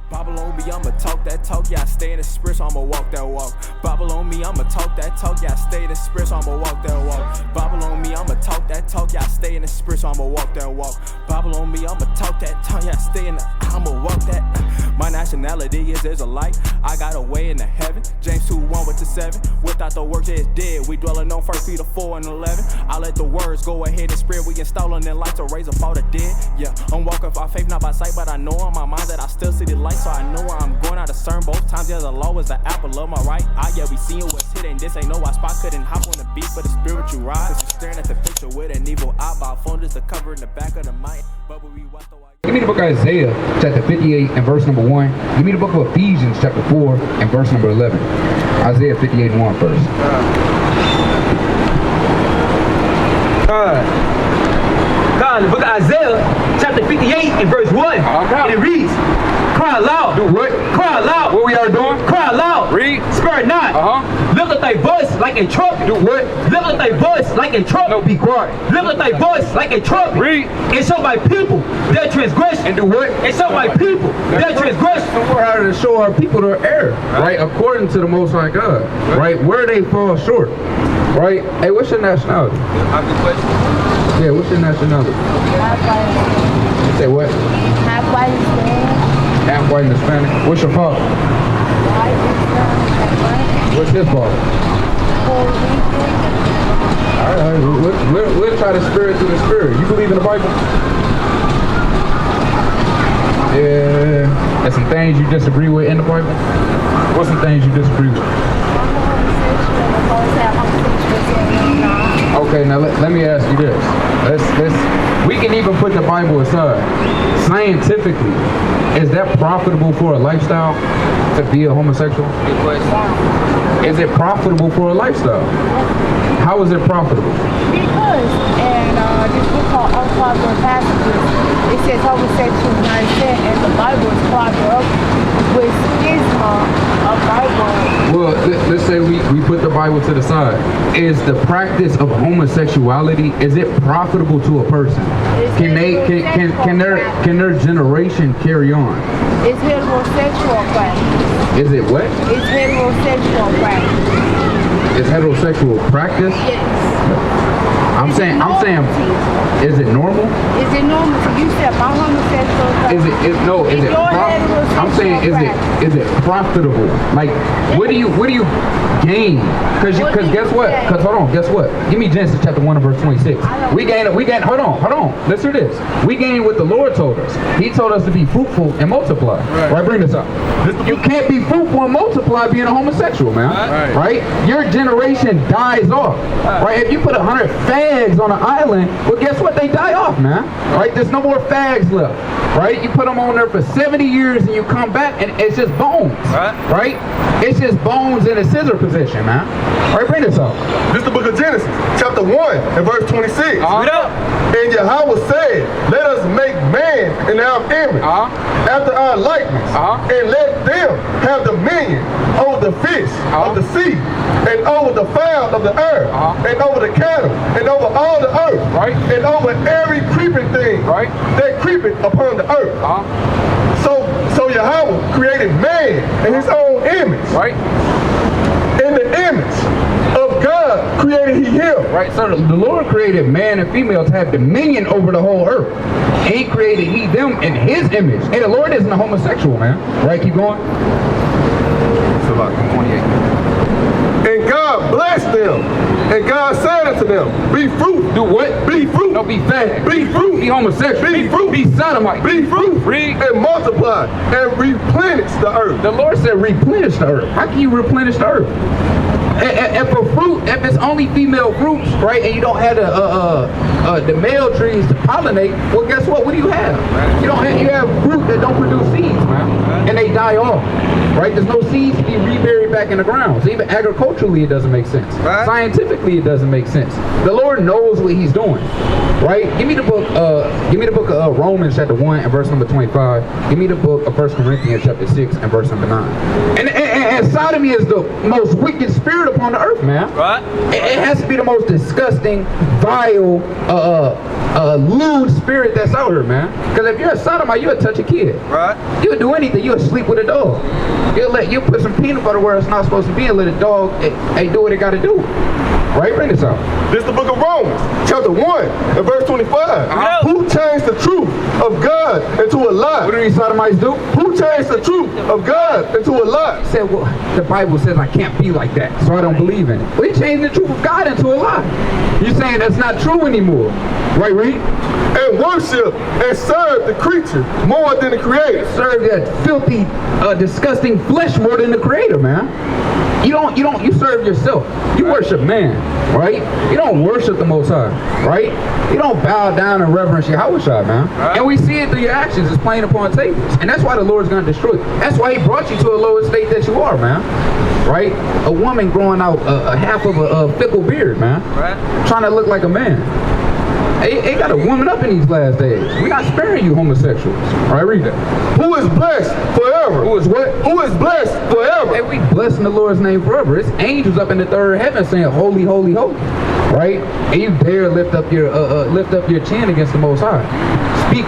Bible on me, I'ma talk that talk, yeah, I stay in the spirit, so I'ma walk that walk. Bible on me, I'ma talk that talk, yeah, I stay in the spirit, so I'ma walk that walk. Bible on me, I'ma talk that talk, yeah, I stay in the spirit, so I'ma walk that walk. Bible on me, I'ma talk that talk, yeah, I stay in the, I'ma walk that. My nationality is there's a light, I got a way into heaven. James 2:1 with the 7, without the works it's dead. We dwelling on 1 Peter 4 and 11. I let the words go ahead and spread, we installing in light to raise up all the dead. Yeah, I'm walking by faith, not by sight, but I know in my mind that I still see the light. So I know where I'm going, I discern both times. Yeah, the law is the apple of my right eye. Yeah, we seeing what's hidden. This ain't no why spot couldn't hop on the beat for the spiritual ride. Cause you're staring at the picture with an evil eye. By phone just to cover in the back of the mind. But we watch the Give me the book of Isaiah, chapter 58 and verse number 1. Give me the book of Ephesians, chapter 4 and verse number 11. Isaiah 58 and 1 first. God, the book of Isaiah, chapter 58 and verse 1. And it reads, cry aloud. Do what? Cry aloud. What we are doing? Cry aloud. Read. Spare not. Lift up thy voice like a trumpet. Do what? Lift up thy voice like a trumpet. No, be quiet. Lift up thy voice like a trumpet. Read. And show my people their transgression. And do what? And show my people their transgression. So we're how to show our people their error, right? According to the Most High God, right? Where they fall short, right? Hey, what's your nationality? Yeah, what's your nationality? You say what? Half white and Spanish. Half white and Hispanic. What's your father? White and Spanish. What's his father? Puerto Rican. All right, we'll try the spirit through the spirit. You believe in the Bible? Yeah. There's some things you disagree with in the Bible? What's some things you disagree with? Okay, now let me ask you this. We can even put the Bible aside. Scientifically, is that profitable for a lifestyle to be a homosexual? Good question. Is it profitable for a lifestyle? How is it profitable? Because in this book called Unpopular Passages, it says homosexual mindset, and the Bible is clogged up with schisma of Bible. Well, let's say we put the Bible to the side. Is the practice of homosexuality, is it profitable to a person? Can their generation carry on? It's heterosexual practice. Is it what? It's heterosexual practice. It's heterosexual practice? Yes. I'm saying, is it normal? Is it normal to you said my homosexual practice? Is it I'm saying, is it profitable? Like, what do you gain? Because guess what? Because hold on, guess what? Give me Genesis chapter 1 and verse 26. We gain, hold on, listen to this. We gain what the Lord told us. He told us to be fruitful and multiply. Right, bring this up. You can't be fruitful and multiply being a homosexual, man. Right? Your generation dies off. Right? If you put 100 fags on an island, well, guess what? They die off, man. Right? There's no more fags left. Right? You put them on there for 70 years and you come back and it's just bones. Right? It's just bones in a scissor position, man. Right? Bring this up. This is the book of Genesis, chapter 1 and verse 26. Read up. And Yahweh said, let us make man in our image, after our likeness, and let them have dominion over the fish of the sea, and over the fowl of the earth, and over the cattle, and over all the earth, and over every creeping thing that creepeth upon the earth. So Yahweh created man in his own image. In the image of God created he him. Right, so the Lord created man and female to have dominion over the whole earth. And he created he them in his image. And the Lord isn't a homosexual, man. Right, keep going. So about 28. And God blessed them. And God said unto them, be fruitful. Do what? Be fruitful. Don't be fat. Be fruitful. Be homosexual. Be fruitful. Be sodomite. Be fruitful. Read. And multiply. And replenish the earth. The Lord said replenish the earth. How can you replenish the earth? And for fruit, if it's only female fruits, right, and you don't have the male trees to pollinate, well, guess what? What do you have? You have fruit that don't produce seeds, man, and they die off, right? There's no seeds to be reburied back in the ground. So even agriculturally, it doesn't make sense. Scientifically, it doesn't make sense. The Lord knows what He's doing, right? Give me the book. Give me the book of Romans chapter 1 and verse number 25. Give me the book of 1 Corinthians chapter 6 and verse number 9. And sodomy is the most wicked spirit upon the earth, man. It has to be the most disgusting, vile, lewd spirit that's out here, man. Because if you're a sodomite, you'll touch a kid. You would do anything. You you'll sleep with a dog. You'll put some peanut butter where it's not supposed to be and let a dog do what it got to do. Right? Bring this out. This is the book of Romans, chapter 1, and verse 25. Who changed the truth of God into a lie? What do these sodomites do? Who changed the truth of God into a lie? He said, well, the Bible says I can't be like that, so I don't believe in it. We changed the truth of God into a lie. You're saying that's not true anymore. Right, Reed? And worship and serve the creature more than the creator. Serve that filthy, disgusting flesh more than the creator, man. You serve yourself. You worship man, right? You don't worship the Most High, right? You don't bow down and reverence Yahushua, man. And we see it through your actions. It's plain upon tables. And that's why the Lord's going to destroy you. That's why he brought you to a lower state that you are, man. Right? A woman growing out a half of a fickle beard, man. Right. Trying to look like a man. They got to woman up in these last days. We're not sparing you homosexuals. All right, read that. Who is blessed forever? Who is what? Who is blessed forever? Hey, we blessing the Lord's name forever. It's angels up in the third heaven saying, holy, holy, holy. Right? And you dare lift up your chin against the Most High. Speak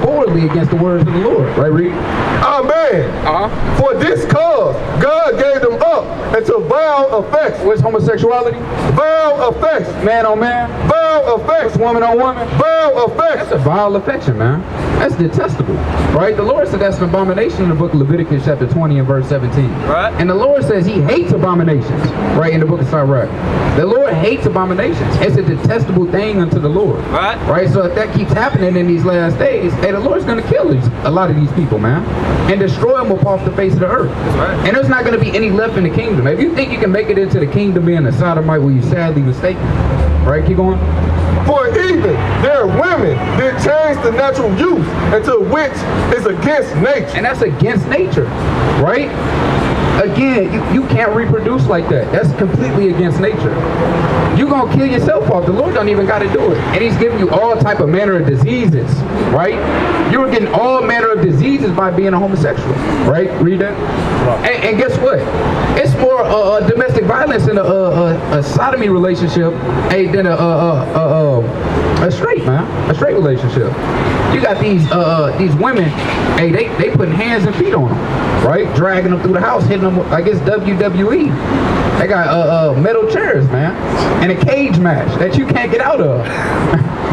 forwardly against the words of the Lord. Right, read? Amen. For this cause, God gave them up into vile affection. What's homosexuality? Vile affection. Man on man? Vile affection. What's woman on woman? Vile affection. That's a vile affection, man. That's detestable. Right? The Lord said that's an abomination in the book of Leviticus chapter 20 and verse 17. Right. And the Lord says he hates abominations. Right? In the book of Sirach. The Lord hates abominations. It's a detestable thing unto the Lord. Right. Right? So if that keeps happening in these last days, hey, the Lord's going to kill a lot of these people, man. And destroy them up off the face of the earth. That's right. And there's not going to be any left in the kingdom. If you think you can make it into the kingdom being a sodomite, well, you're sadly mistaken. Right? Keep going. For even their women did change the natural use into which is against nature. And that's against nature, right? Again, you can't reproduce like that. That's completely against nature. You're going to kill yourself off. The Lord don't even got to do it. And he's giving you all type of manner of diseases, right? You're getting all manner of diseases by being a homosexual, right? Read that. And guess what? It's more domestic violence in a sodomy relationship than a straight relationship. You got these women, hey, they putting hands and feet on them, right? Dragging them through the house, hitting them like it's WWE. They got metal chairs, man, and a cage match that you can't get out of.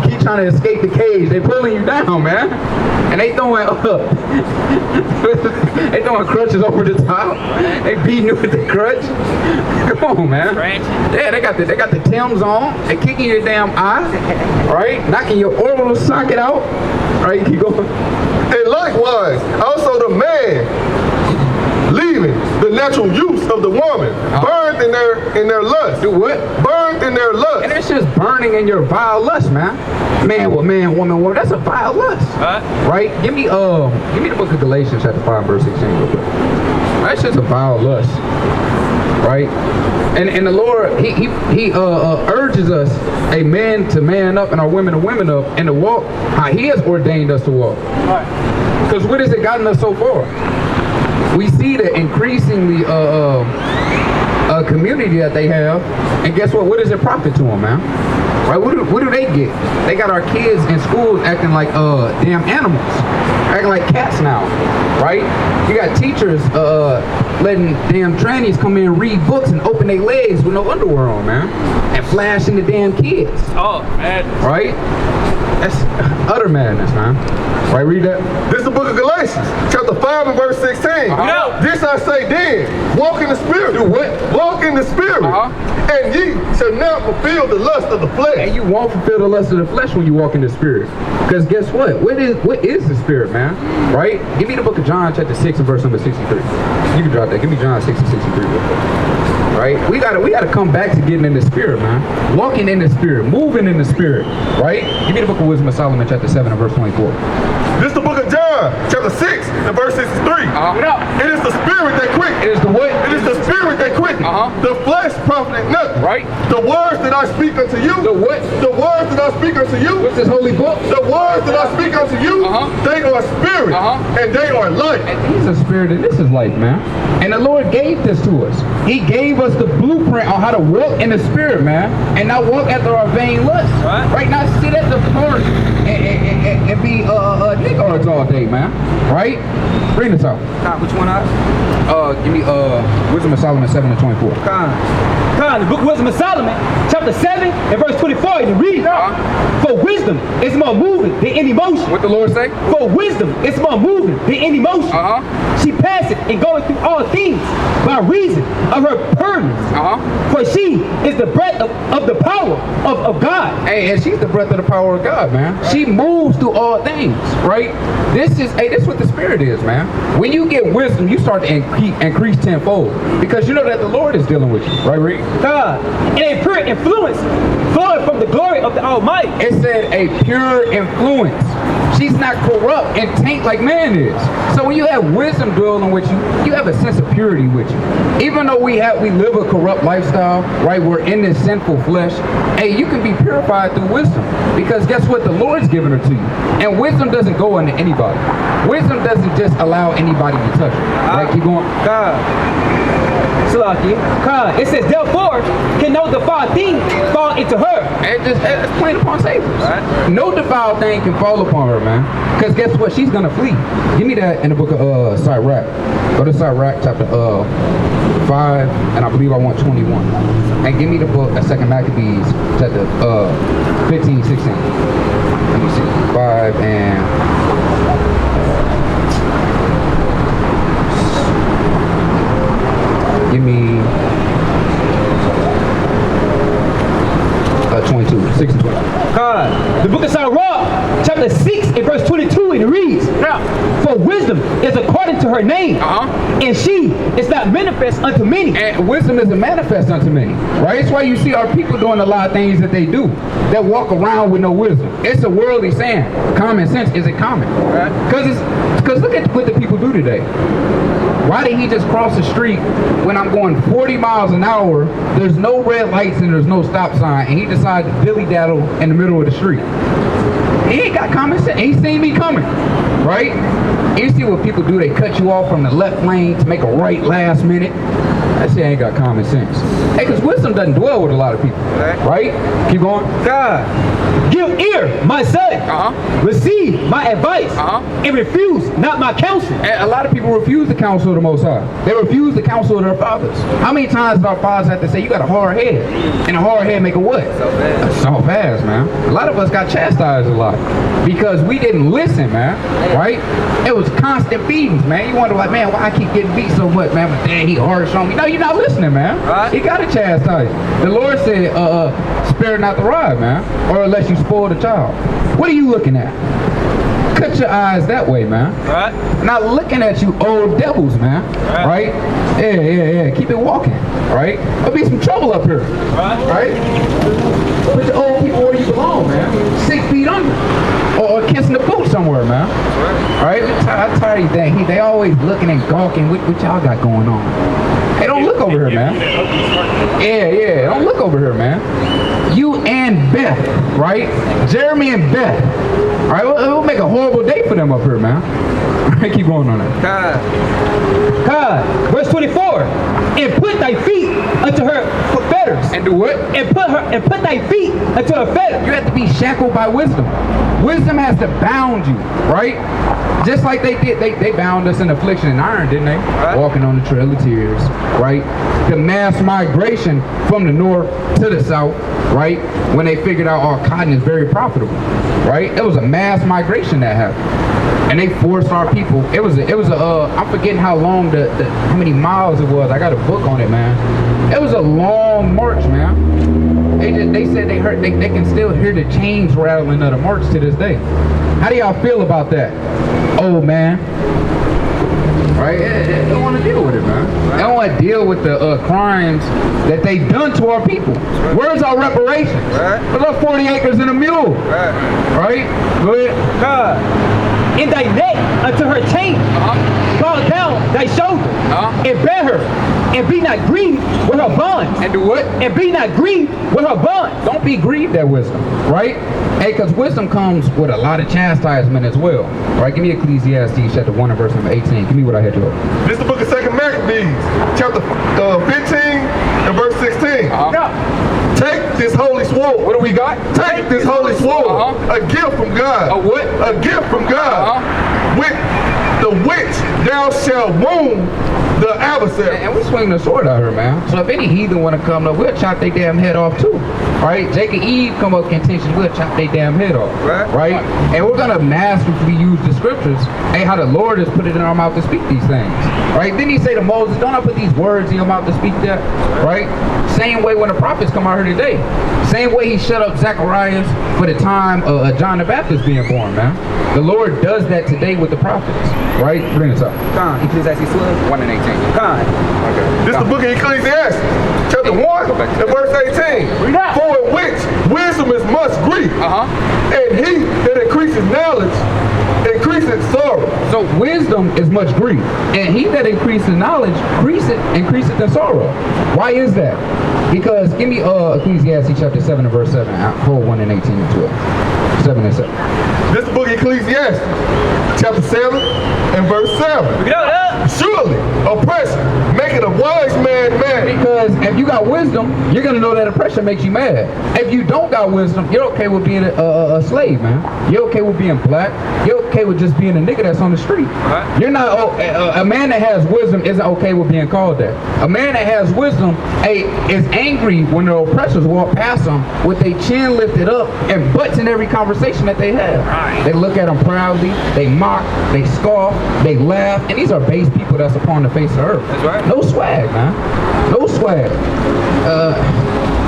You keep trying to escape the cage. They pulling you down, man, and they throwing they throwing crutches over the top. They beating you with the crutch. Come on, man. Yeah, they got the Timbs on. They kicking your damn eye, right? Knocking your orbital socket out. Right, keep going. And likewise, also the man, leaving the natural use of the woman, burned in their lust. Do what? Burned in their lust. And it's just burning in your vile lust, man. Man with man, woman, woman. That's a vile lust. Right? Give me the book of Galatians chapter 5 verse 16 real quick. That's just a vile lust. Right? And the Lord, he urges us, a man to man up and our women to women up and to walk how he has ordained us to walk. Because what has it gotten us so far? We see the increasingly community that they have, and guess what? What does it profit to them, man? Right? What do they get? They got our kids in schools acting like damn animals, acting like cats now, right? You got teachers letting damn trannies come in and read books and open their legs with no underwear on, man, and flashing the damn kids. Oh, madness. Right? That's utter madness, man. Right, read that. This is the book of Galatians, chapter 5 and verse 16. This I say then, walk in the spirit. Do what? Walk in the spirit. And ye shall not fulfill the lust of the flesh. And you won't fulfill the lust of the flesh when you walk in the spirit. Because guess what? What is the spirit, man? Right? Give me the book of John chapter 6 and verse number 63. You can drop that. Give me John 6 and 63 real quick. Right? We gotta come back to getting in the spirit, man. Walking in the spirit, moving in the spirit, right? Give me the book of Wisdom of Solomon, chapter 7 and verse 24. This is the book of John, chapter 6 and verse 63. It is the spirit that quickens. It is the what? It is the spirit that quickens. The flesh profited nothing. Right? The words that I speak unto you. The what? The words that I speak unto you. What's this holy book? The words that I speak unto you, they are spirit and they are life. And he's a spirit and this is life, man. And the Lord gave this to us. He gave us the blueprint on how to walk in the spirit, man, and not walk after our vain lust. Right? Not sit at the park and be niggards all day, man. Right? Bring this out. Which one out? Give me Wisdom of Solomon 7:24. The book of Wisdom of Solomon, chapter 7 and verse 24, and it reads, for wisdom is more moving than any motion. What the Lord say? For wisdom is more moving than any motion. She passeth and goeth through all things by reason of her purpose. For she is the breath of the power of God. Hey, and she's the breath of the power of God, man. She moves through all things, right? This is what the Spirit is, man. When you get wisdom, you start to increase tenfold because you know that the Lord is dealing with you, right, Rick? God, and a pure influence flowing from the glory of the Almighty. It said a pure influence. She's not corrupt and taint like man is. So when you have wisdom dwelling with you, you have a sense of purity with you. Even though we live a corrupt lifestyle, right? We're in this sinful flesh. Hey, you can be purified through wisdom because guess what? The Lord's given her to you. And wisdom doesn't go into anybody. Wisdom doesn't just allow anybody to touch her. Right? Keep going. It says, therefore, can no defiled thing fall into her. It's plain upon tables. Right. No defiled thing can fall upon her, man. Because guess what? She's going to flee. Give me that in the book of Sirach. Go to Sirach chapter 5, and I believe I want 21. And give me the book of 2 Maccabees chapter 15, 16. Let me see. 5 and... Give me 22, 6 and 20. The book of Sirach, chapter 6 and verse 22, and it reads, for wisdom is according to her name, and she is not manifest unto many. And wisdom isn't manifest unto many, right? That's why you see our people doing a lot of things that they do, that walk around with no wisdom. It's a worldly saying. Common sense isn't common, right? Because look at what the people do today. Why did he just cross the street when I'm going 40 miles an hour, there's no red lights and there's no stop sign, and he decided to dilly-daddle in the middle of the street? He ain't got common sense. He seen me coming, right? You see what people do, they cut you off from the left lane to make a right last minute. That shit ain't got common sense. Hey, because wisdom doesn't dwell with a lot of people, right? Keep going. Give ear, my son. Receive my advice and refuse not my counsel. And a lot of people refuse the counsel of the Most High. They refuse the counsel of their fathers. How many times did our fathers have to say, you got a hard head? And a hard head make a what? So fast, man. A lot of us got chastised a lot because we didn't listen, man, right? It was constant beatings, man. You wonder like, man, why I keep getting beat so much, man? But dang, he harsh on me. No, you're not listening, man. He got to chastise. The Lord said, spare not the rod, man, or unless you spoil the child. What are you looking at? Cut your eyes that way, man. Not looking at you old devils, man. Right? Yeah. Keep it walking, right? There'll be some trouble up here, right? Put your old people where you belong, man. 6 feet under, or kissing the boot somewhere, man. Right? I tell you that they always looking and gawking. What y'all got going on? Hey, don't look over here, man. Yeah. Don't look over here, man. You and Beth, right? Jeremy and Beth. All right, we'll make a horrible day for them up here, man. Keep going on that. Verse 24. And put thy feet unto her fetters. And do what? And put thy feet unto her fetters. You have to be shackled by wisdom. Wisdom has to bound you, right? Just like they did, they bound us in affliction and iron, didn't they? Walking on the trail of tears, right? The mass migration from the north to the south, right? When they figured out our cotton is very profitable, right? It was a mass migration that happened. And they forced our people. It was I'm forgetting how long how many miles it was. I got a book on it, man. It was a long march, man. They said they can still hear the chains rattling of the march to this day. How do y'all feel about that? Oh, man. Right? They don't want to deal with it, man. They don't want to deal with the crimes that they done to our people. Where's our reparations? There's like 40 acres and a mule. Right? Go ahead. In thy neck unto her chain, draw down thy shoulder, and bear her, and be not grieved with her bonds. And do what? And be not grieved with her bonds. Don't be grieved at wisdom, right? Hey, because wisdom comes with a lot of chastisement as well. Right? Give me Ecclesiastes chapter 1 and verse number 18. Give me what I had to go. This is the book of 2 Maccabees, chapter 15 and verse 16. Take this holy sword. What do we got? Take this holy sword. A gift from God. A what? A gift from God. With the which thou shalt wound the adversary. And we swing the sword out here, man. So if any heathen want to come up, we'll chop their damn head off too. Right? Jake and Eve come up contention, we'll chop their damn head off. Right? And we're gonna masterfully use the scriptures, hey, how the Lord has put it in our mouth to speak these things. Right? Then he say to Moses, don't I put these words in your mouth to speak that? Right? Same way when the prophets come out here today. Same way he shut up Zacharias for the time of John the Baptist being born, man. The Lord does that today with the prophets. Right? Bring this up. Con, Ecclesiastes 12, 1 and 18. Con. Okay. This is the book of Ecclesiastes, chapter 1 and verse 18. Read that. For in which wisdom is much grief, and he that increases knowledge increases sorrow. So wisdom is much grief, and he that increases knowledge increaseth in sorrow. Why is that? Because give me Ecclesiastes chapter 7 and verse 7, 1 and 18 and 12. 7 and 7. This is the book of Ecclesiastes, chapter 7 and verse 7. Surely oppression maketh a wise man mad. Because if you got wisdom, you're gonna know that oppression makes you mad. If you don't got wisdom, you're okay with being a slave, man. You're okay with being black. You're okay with just being a nigga that's on the street. You're not. A man that has wisdom isn't okay with being called that. A man that has wisdom, is angry when the oppressors walk past them with their chin lifted up and butts in every conversation that they have. They look at them proudly. They mock. They scoff. They laugh. And these are base people that's upon the face of earth. That's right. No swag, man. No swag.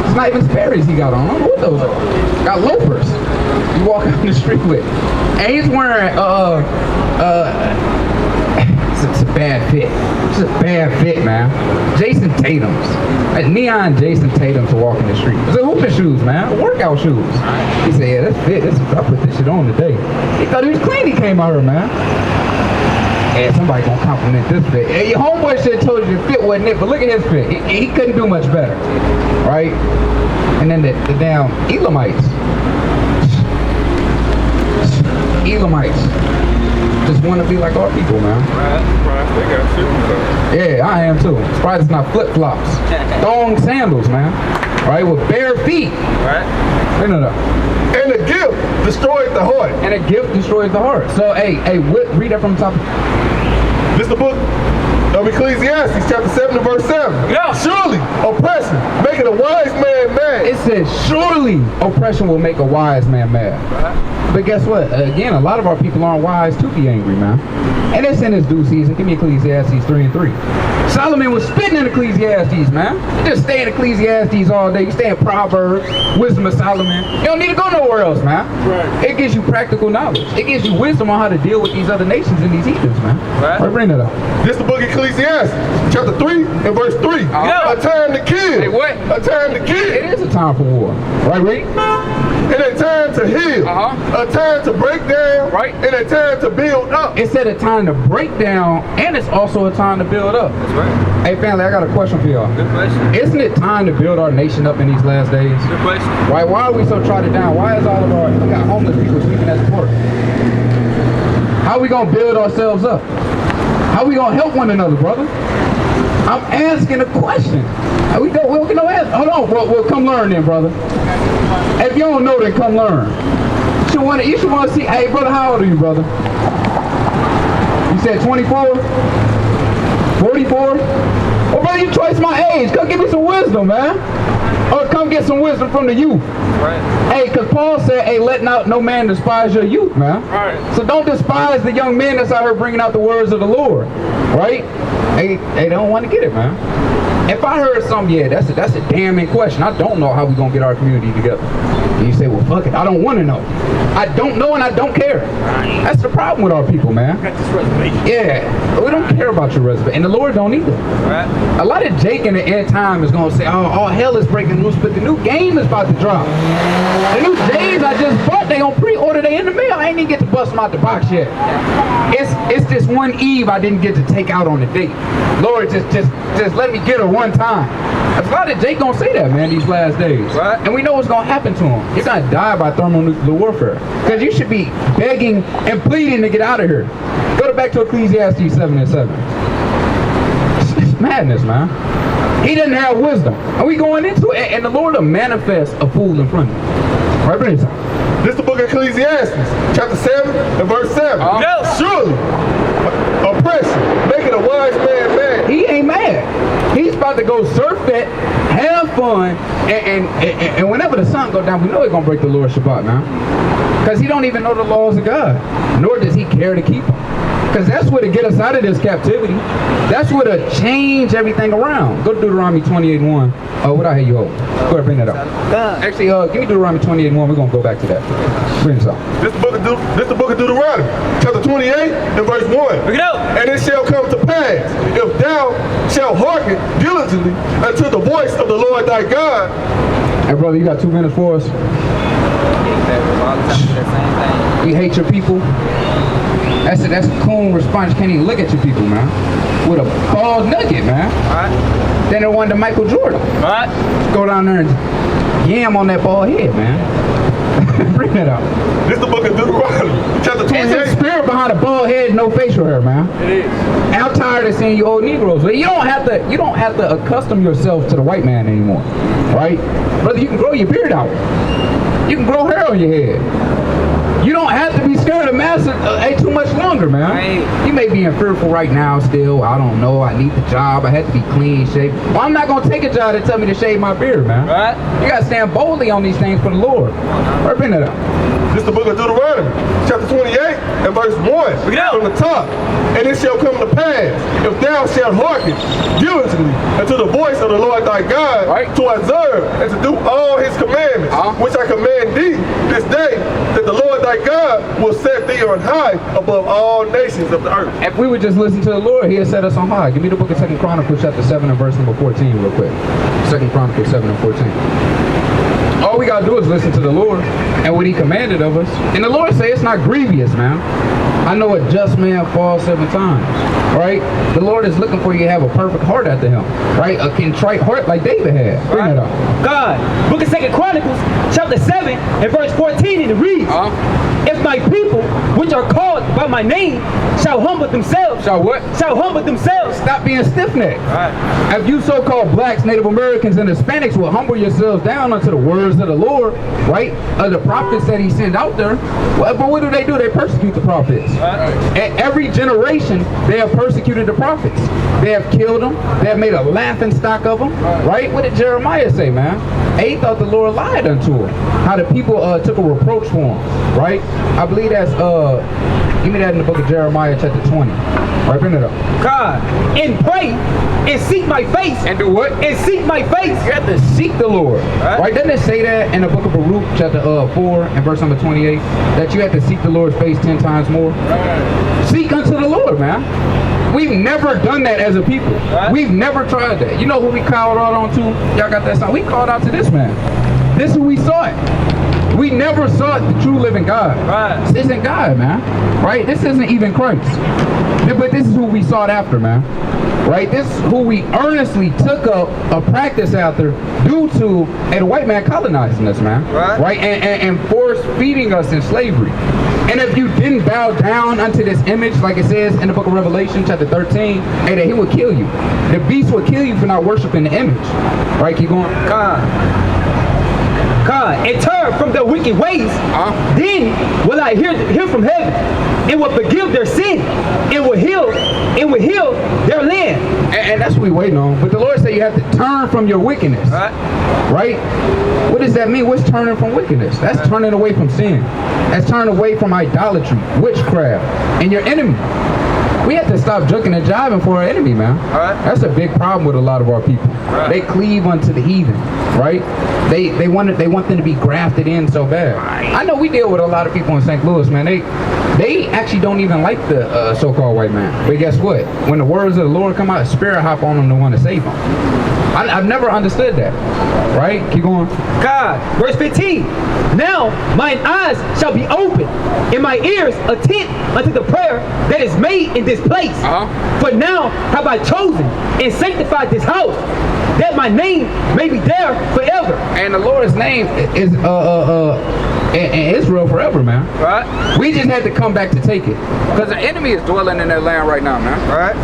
It's not even Sperry's he got on. I don't know what those are. Got loafers. You walk out the street with. And he's wearing it's a bad fit. It's a bad fit, man. Jason Tatum's. Like neon Jason Tatum to walk in the street. It's a hooping shoes, man. Workout shoes. He said, yeah, that's fit. I put this shit on today. He thought he was clean. He came out here, man. And somebody gonna compliment this fit. Hey, your homeboy should have told you the fit wasn't it, but look at his fit. He couldn't do much better, right? And then the damn Elamites just want to be like our people, man. They got shoes. Yeah, I am too. Surprised it's not flip flops, thong sandals, man. Right, with bare feet. Right. No. And the gift destroys the heart. And a gift destroys the heart. So, hey, read that from the top. This is the book of Ecclesiastes, chapter 7 and verse 7. Yeah. Surely oppression maketh a wise man mad. It says, surely oppression will make a wise man mad. But guess what? Again, a lot of our people aren't wise to be angry, man. And it's in this due season. Give me Ecclesiastes 3 and 3. Solomon was spitting in Ecclesiastes, man. You just stay in Ecclesiastes all day. You stay in Proverbs, Wisdom of Solomon. You don't need to go nowhere else, man. Right. It gives you practical knowledge. It gives you wisdom on how to deal with these other nations and these heathens, man. Right, bring it up. This is the book of Ecclesiastes, chapter 3 and verse 3. A time to kill. Hey, what? A time to kill. It is a time for war. Right, read? And a time to heal. A time to break down. Right. And a time to build up. It said a time to break down, and it's also a time to build up. That's right. Hey, family, I got a question for y'all. Good question. Isn't it time to build our nation up in these last days? Good question. Right? Why are we so trodden down? Why is all of our, we got homeless people sleeping at the park? How are we going to build ourselves up? How are we going to help one another, brother? I'm asking a question. We can no answer. Hold on. Well, come learn then, brother. If you don't know, then come learn. You should want to see, hey, brother, how old are you, brother? You said 24? 44? Well, brother, you twice my age. Come give me some wisdom, man. Or come get some wisdom from the youth. Right. Hey, because Paul said, hey, let not no man despise your youth, man. Right. So don't despise the young men that's out here bringing out the words of the Lord. Right? They don't want to get it, man. If I heard something, yeah, that's a damning question. I don't know how we're going to get our community together. And you say, well, fuck it. I don't want to know. I don't know and I don't care. That's the problem with our people, man. Got this reservation. Yeah. We don't care about your reservation. And the Lord don't either. Right. A lot of Jake in the end time is going to say, oh, all hell is breaking loose, but the new game is about to drop. The new J's I just bought, they on pre-order, they in the mail. I ain't even get to bust them out the box yet. It's this one Eve I didn't get to take out on the date. Lord, just let me get her one time. A lot of Jake gonna say that, man, these last days. Right. And we know what's gonna happen to him. He's gonna die by thermonuclear warfare. Because you should be begging and pleading to get out of here. Go back to Ecclesiastes 7 and 7. It's madness, man. He doesn't have wisdom. And we going into it, and the Lord will manifest a fool in front of you. Right, bring it up. This is the book of Ecclesiastes, chapter 7 and verse 7. No. Surely oppression, making a wise man mad. He ain't mad. He's about to go surf it, have fun, and whenever the sun go down, we know he's gonna break the Lord's Shabbat, man. Because he don't even know the laws of God, nor does he care to keep them. Because that's what to get us out of this captivity. That's what to change everything around. Go to Deuteronomy 28:1. What I hear you hold? Go ahead, bring that up. Actually, give me Deuteronomy 28:1. We're gonna go back to that. Bring this up. This the book of Deuteronomy, chapter 28 and verse 1. Bring it up. And it shall come to pass, if thou shalt hearken diligently unto the voice of the Lord thy God. Hey, brother, you got 2 minutes for us? We hate your people. That's a coon response. You can't even look at your people, man. With a bald nugget, man. Right. Then they won to Michael Jordan. Right. Go down there and yam on that bald head, man. Bring that up. This the book of Deuteronomy, chapter 28. There's a spirit behind a bald head, no facial hair, man. It is. And I'm tired of seeing you old Negroes. But you don't have to accustom yourself to the white man anymore, right? Brother, you can grow your beard out. You can grow hair on your head. You don't have to be scared of massa too much longer, man. Right. You may be in fearful right now still. I don't know. I need the job. I had to be clean shaved. Well, I'm not going to take a job that tell me to shave my beard, man. Right. You got to stand boldly on these things for the Lord. Right, bring that up. This the book of Deuteronomy, chapter 28 and verse 1. Bring it up. From the top. And it shall come to pass, if thou shalt hearken diligently unto the voice of the Lord thy God, Right. to observe and to do all his commandments, which I command thee this day, that the Lord thy God will set thee on high above all nations of the earth. If we would just listen to the Lord, he'll set us on high. Give me the book of 2 Chronicles chapter 7 and verse number 14 real quick. 2 Chronicles 7 and 14. All we got to do is listen to the Lord and what he commanded of us. And the Lord say it's not grievous, man. I know a just man falls 7 times, right? The Lord is looking for you to have a perfect heart after him, right? A contrite heart like David had. Bring it up. God, book of 2 Chronicles, chapter 7 and verse 14, and it reads, if my people, which are called by my name, shall humble themselves. Shall what? Shall humble themselves. Stop being stiff-necked. Right. If you so-called blacks, Native Americans, and Hispanics will humble yourselves down unto the words of the Lord, right? Of the prophets that he sent out there. Well, but what do? They persecute the prophets. Right. At every generation, they have persecuted the prophets. They have killed them. They have made a laughing stock of them. Right? What did Jeremiah say, man? He thought the Lord lied unto him. How the people took a reproach for him. Right? I believe that's, give me that in the book of Jeremiah chapter 20. Right, bring it up. God, and pray and seek my face. And do what? And seek my face. You have to seek the Lord. Right? Doesn't it say that in the book of Baruch chapter 4 and verse number 28? That you have to seek the Lord's face 10 times more? Seek unto the Lord, man. We've never done that as a people. We've never tried that. You know who we called out on to? Y'all got that song? We called out to this man. This is who we sought. We never sought the true living God. Right. This isn't God, man. Right? This isn't even Christ. But this is who we sought after, man. Right? This is who we earnestly took up a practice after due to the white man colonizing us, man. Right? And force feeding us in slavery. And if you didn't bow down unto this image, like it says in the book of Revelation, chapter 13, that he will kill you. The beast will kill you for not worshiping the image. Right? Keep going. God, and turn from their wicked ways. Then will I hear from heaven, and will forgive their sin, and will heal their land. And that's what we're waiting on. But the Lord said you have to turn from your wickedness. Right? What does that mean? What's turning from wickedness? That's turning away from sin. That's turning away from idolatry, witchcraft, and your enemy. We have to stop juking and jiving for our enemy, man. That's a big problem with a lot of our people. They cleave unto the heathen, right? They want them to be grafted in so bad. I know we deal with a lot of people in St. Louis, man. They actually don't even like the so-called white man. But guess what? When the words of the Lord come out, a spirit hop on them to want to save them. I've never understood that. Right? Keep going. God, verse 15. Now mine eyes shall be open, and my ears attent unto the prayer that is made in this place. For now have I chosen and sanctified this house, that my name may be there forever. And the Lord's name is in Israel forever, man. Right? We just had to come back to take it. Because the enemy is dwelling in that land right now, man. Right?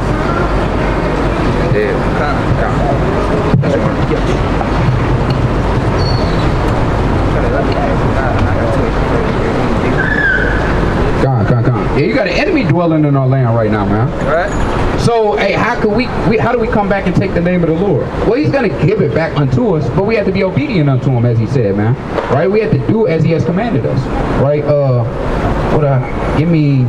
Gone. Yeah, you got an enemy enemy dwelling in our land right now, man. Right. So, hey, how do we come back and take the name of the Lord? Well, he's going to give it back unto us, but we have to be obedient unto him, as he said, man. Right? We have to do as he has commanded us. Right? Give me...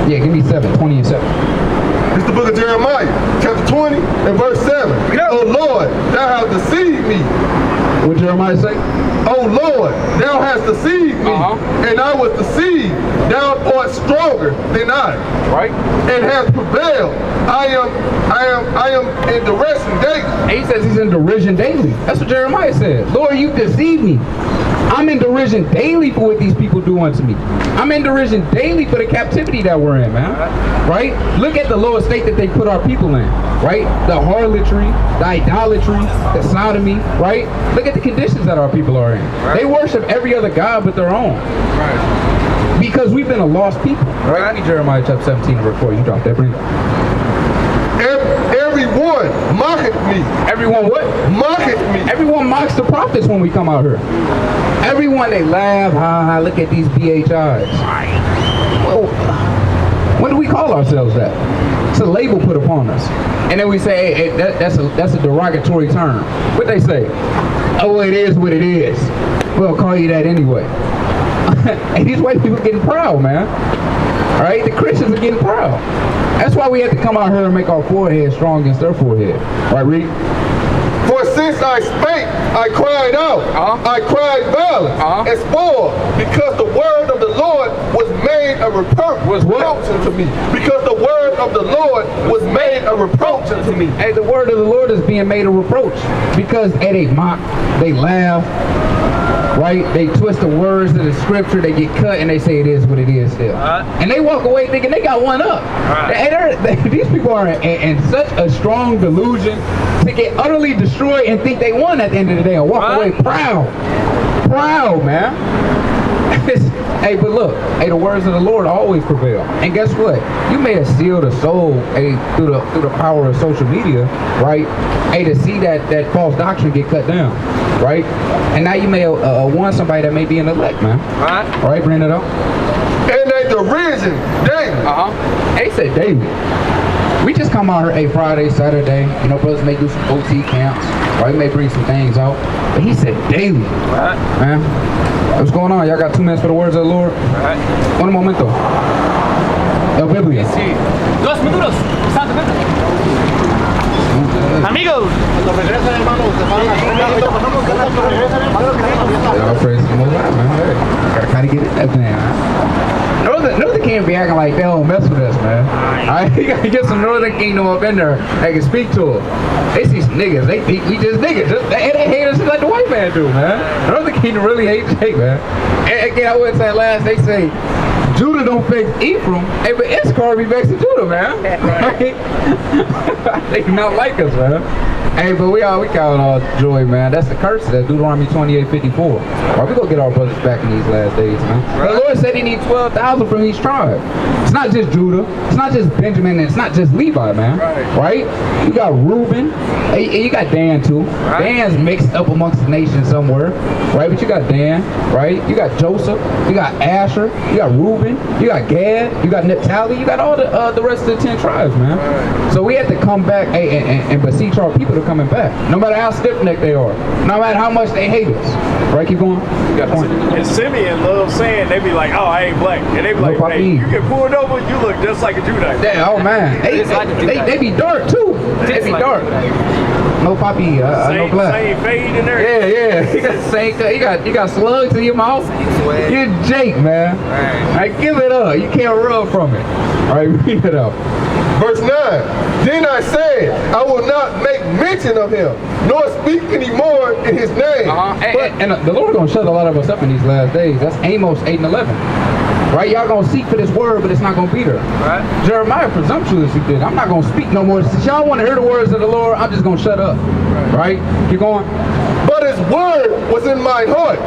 Yeah, give me 20 and 7. It's the book of Jeremiah, chapter 20 and verse 7. Oh Lord, thou hast deceived me. What Jeremiah say? Oh Lord, thou hast deceived me, and I was deceived. Thou art stronger than I, Right? and hast prevailed. I am in derision daily. And he says he's in derision daily. That's what Jeremiah said. Lord, you deceived me. I'm in derision daily for what these people do unto me. I'm in derision daily for the captivity that we're in, man. Right? Look at the lower state that they put our people in. Right? The harlotry, the idolatry, the sodomy. Right? Look at the conditions that our people are in. They worship every other god but their own. Right. Because we've been a lost people. Right? Give me Jeremiah chapter 17 and verse 4. You drop that, bring it. Everyone mocketh me. Everyone what? Mocketh me. Everyone mocks the prophets when we come out here. Everyone, they laugh, ha ha, look at these BHIs. Well, when do we call ourselves that? It's a label put upon us. And then we say, hey, that's a derogatory term. What they say? Oh, it is what it is. We'll call you that anyway. And these white people are getting proud, man. All right? The Christians are getting proud. That's why we have to come out here and make our forehead strong against their forehead. Right, Reed? For since I spake, I cried out. I cried violence and spoil, because the word of the Lord was made a reproach unto me. Because the word of the Lord was made a reproach unto me. Hey, the word of the Lord is being made a reproach. Because they mock, they laugh, right? They twist the words of the scripture, they get cut, and they say it is what it is still. And they walk away thinking they got one up. These people are in such a strong delusion to get utterly destroyed and think they won at the end of the day and walk away proud. Proud, man. Hey, but look, hey, the words of the Lord always prevail. And guess what? You may have sealed a soul, hey, through the power of social media, right? Hey, to see that false doctrine get cut down, right? And now you may have won somebody that may be an elect, man. All right, bring it up. And they derision daily. They said daily. We just come out here, hey, Friday, Saturday, you know, brothers may do some OT camps, right? We may bring some things out. But he said daily. Man, what's going on? Y'all got 2 minutes for the words of the Lord? Un momento. La Biblia. Sí. 2 minutos. Santo Amigos. Cuando regresen, hermanos, Y'all praise the Most High, man. Hey, gotta get it that thing, man. Northern can't be acting like they don't mess with us, man. Alright, you gotta get some Northern Kingdom up in there they can speak to them. They see some niggas, they think we just niggas. They hate us just like the white man do, man. Northern Kingdom really hates Jake, man. And again, I wouldn't say last, they say Judah don't fix Ephraim, hey, but Issachar be vexing Judah, man. They do not like us, man. Hey, but we count all joy, man. That's the curse. That's Deuteronomy 28:54. Right, we gonna get our brothers back in these last days, man. The Lord said he needs 12,000 from each tribe. It's not just Judah. It's not just Benjamin. And it's not just Levi, man. Right? You got Reuben. Hey, you got Dan too. Dan's mixed up amongst the nation somewhere, right? But you got Dan, right? You got Joseph. You got Asher. You got Reuben. You got Gad. You got Naphtali. You got all the rest of the 10 tribes, man. So we have to come back, hey, and beseech our people to coming back, no matter how stiff-necked they are, no matter how much they hate us. Right, keep going. You got a point. And Simeon loves saying, they be like, oh, I ain't black. And they be like, hey, you get pulled over, you look just like a Judite. Yeah, oh man, they be dark too. They be dark. No poppy, no black. Same fade in there. Yeah. You got slugs in your mouth. You're Jake, man. Right, give it up. You can't run from it. All right, read it up. Verse 9. Then I said, I will not make mention of him, nor speak any more in his name. And the Lord gonna shut a lot of us up in these last days. That's Amos 8:11. Right? Y'all gonna seek for this word, but it's not gonna be there. Right? Jeremiah presumptuously did. I'm not gonna speak no more. Since y'all want to hear the words of the Lord, I'm just gonna shut up. Right? Keep going. But his word was in my heart,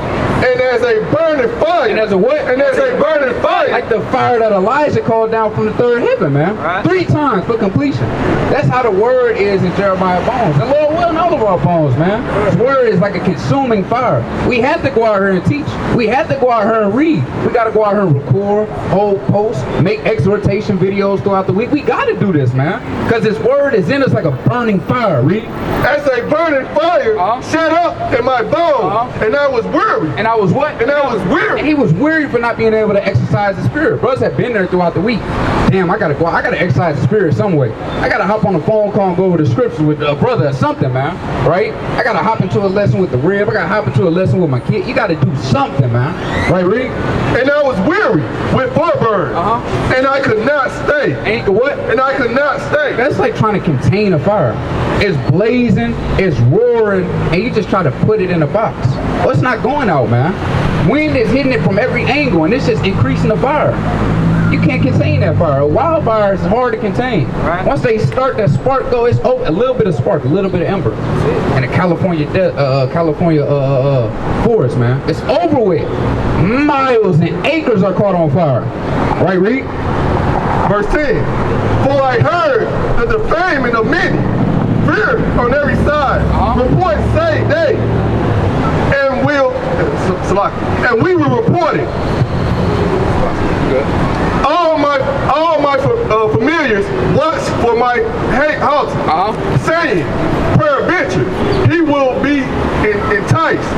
And as a burning fire. And as a what? And as a burning fire. Like the fire that Elijah called down from the third heaven, man. Right. 3 times for completion. That's how the word is in Jeremiah's bones. And Lord will in all of our bones, man. His word is like a consuming fire. We have to go out here and teach. We have to go out here and read. We got to go out here and record, hold posts, make exhortation videos throughout the week. We got to do this, man. Because his word is in us like a burning fire. Read. As a burning fire shut up in my bones. And I was weary. And I was what? And I was weary. And he was weary for not being able to exercise the spirit. Brothers have been there throughout the week. Damn, I gotta go. I gotta exercise the spirit some way. I gotta hop on a phone call and go over the scripture with a brother or something, man. Right? I gotta hop into a lesson with the rib. I gotta hop into a lesson with my kid. You gotta do something, man. Right, Reed? And I was weary with heartburn. And I could not stay. And what? And I could not stay. That's like trying to contain a fire. It's blazing, it's roaring, and you just try to put it in a box. Well, it's not going out, man. Wind is hitting it from every angle, and it's just increasing the fire. You can't contain that fire. A wildfire is hard to contain. Right. Once they start that spark go, it's over. A little bit of spark, a little bit of ember. And the California forest, man. It's over with. Miles and acres are caught on fire. Right, Reed? Verse 10. For I heard the defaming of many, fear on every side. Reports say they, and we will report it. All my familiars watch for my house, saying, peradventure, he will be enticed,